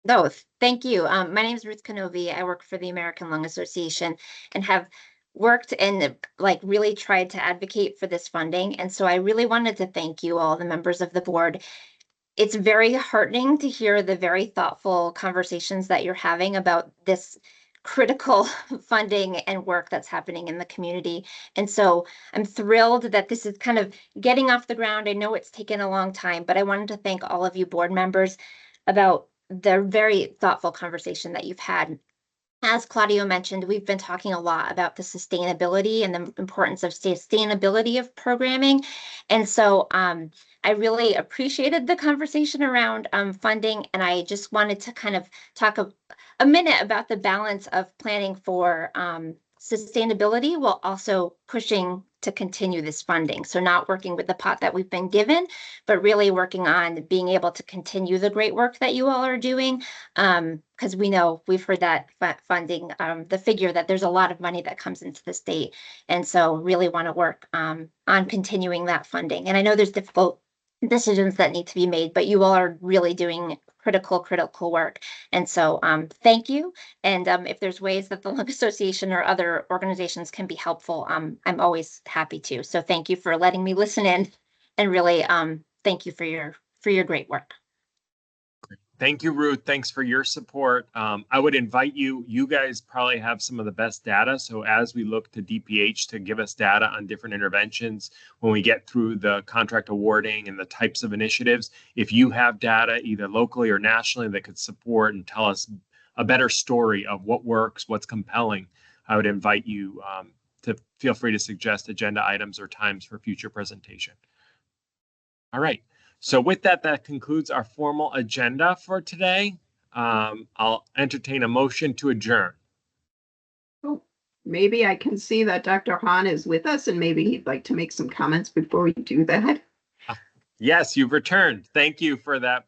No, thank you. My name is Ruth Canovi. I work for the American Lung Association and have worked and really tried to advocate for this funding. And so I really wanted to thank you all, the members of the board. It's very heartening to hear the very thoughtful conversations that you're having about this critical funding and work that's happening in the community. And so I'm thrilled that this is kind of getting off the ground. I know it's taken a long time, but I wanted to thank all of you board members about the very thoughtful conversation that you've had. As Claudio mentioned, we've been talking a lot about the sustainability and the importance of sustainability of programming. And so I really appreciated the conversation around funding, and I just wanted to kind of talk a minute about the balance of planning for sustainability while also pushing to continue this funding. So not working with the pot that we've been given, but really working on being able to continue the great work that you all are doing. Because we know, we've heard that funding, the figure that there's a lot of money that comes into the state. And so really want to work on continuing that funding. And I know there's difficult decisions that need to be made, but you all are really doing critical work. And so thank you. And if there's ways that the Lung Association or other organizations can be helpful, I'm always happy to. So thank you for letting me listen in, and really thank you for your great work. Thank you, Ruth. Thanks for your support. I would invite you guys probably have some of the best data. So as we look to DPH to give us data on different interventions, when we get through the contract awarding and the types of initiatives, if you have data either locally or nationally that could support and tell us a better story of what works, what's compelling, I would invite you to feel free to suggest agenda items or times for future presentation. All right. So with that, that concludes our formal agenda for today. I'll entertain a motion to adjourn. Oh, maybe I can see that Dr. Hahn is with us, and maybe he'd like to make some comments before we do that. Yes, you've returned. Thank you for that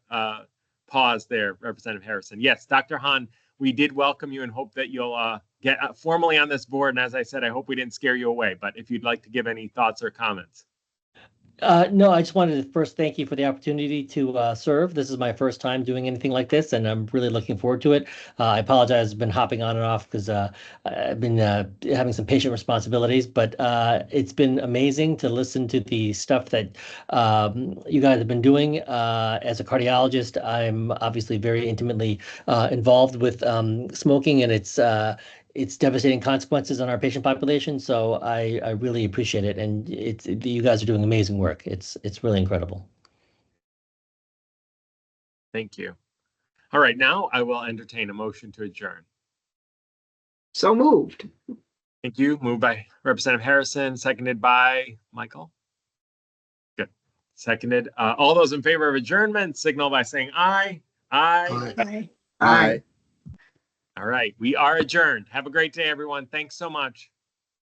pause there, Representative Harrison. Yes, Dr. Hahn, we did welcome you and hope that you'll get formally on this board. And as I said, I hope we didn't scare you away, but if you'd like to give any thoughts or comments. No, I just wanted to first thank you for the opportunity to serve. This is my first time doing anything like this, and I'm really looking forward to it. I apologize, I've been hopping on and off because I've been having some patient responsibilities, but it's been amazing to listen to the stuff that you guys have been doing. As a cardiologist, I'm obviously very intimately involved with smoking, and its devastating consequences on our patient population. So I really appreciate it. And you guys are doing amazing work. It's really incredible. Thank you. All right, now I will entertain a motion to adjourn. So moved. Thank you. Moved by Representative Harrison, seconded by Michael. Good. Seconded. All those in favor of adjournment signal by saying aye. Aye. Aye. Aye. All right, we are adjourned. Have a great day, everyone. Thanks so much.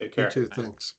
Take care. You too, thanks.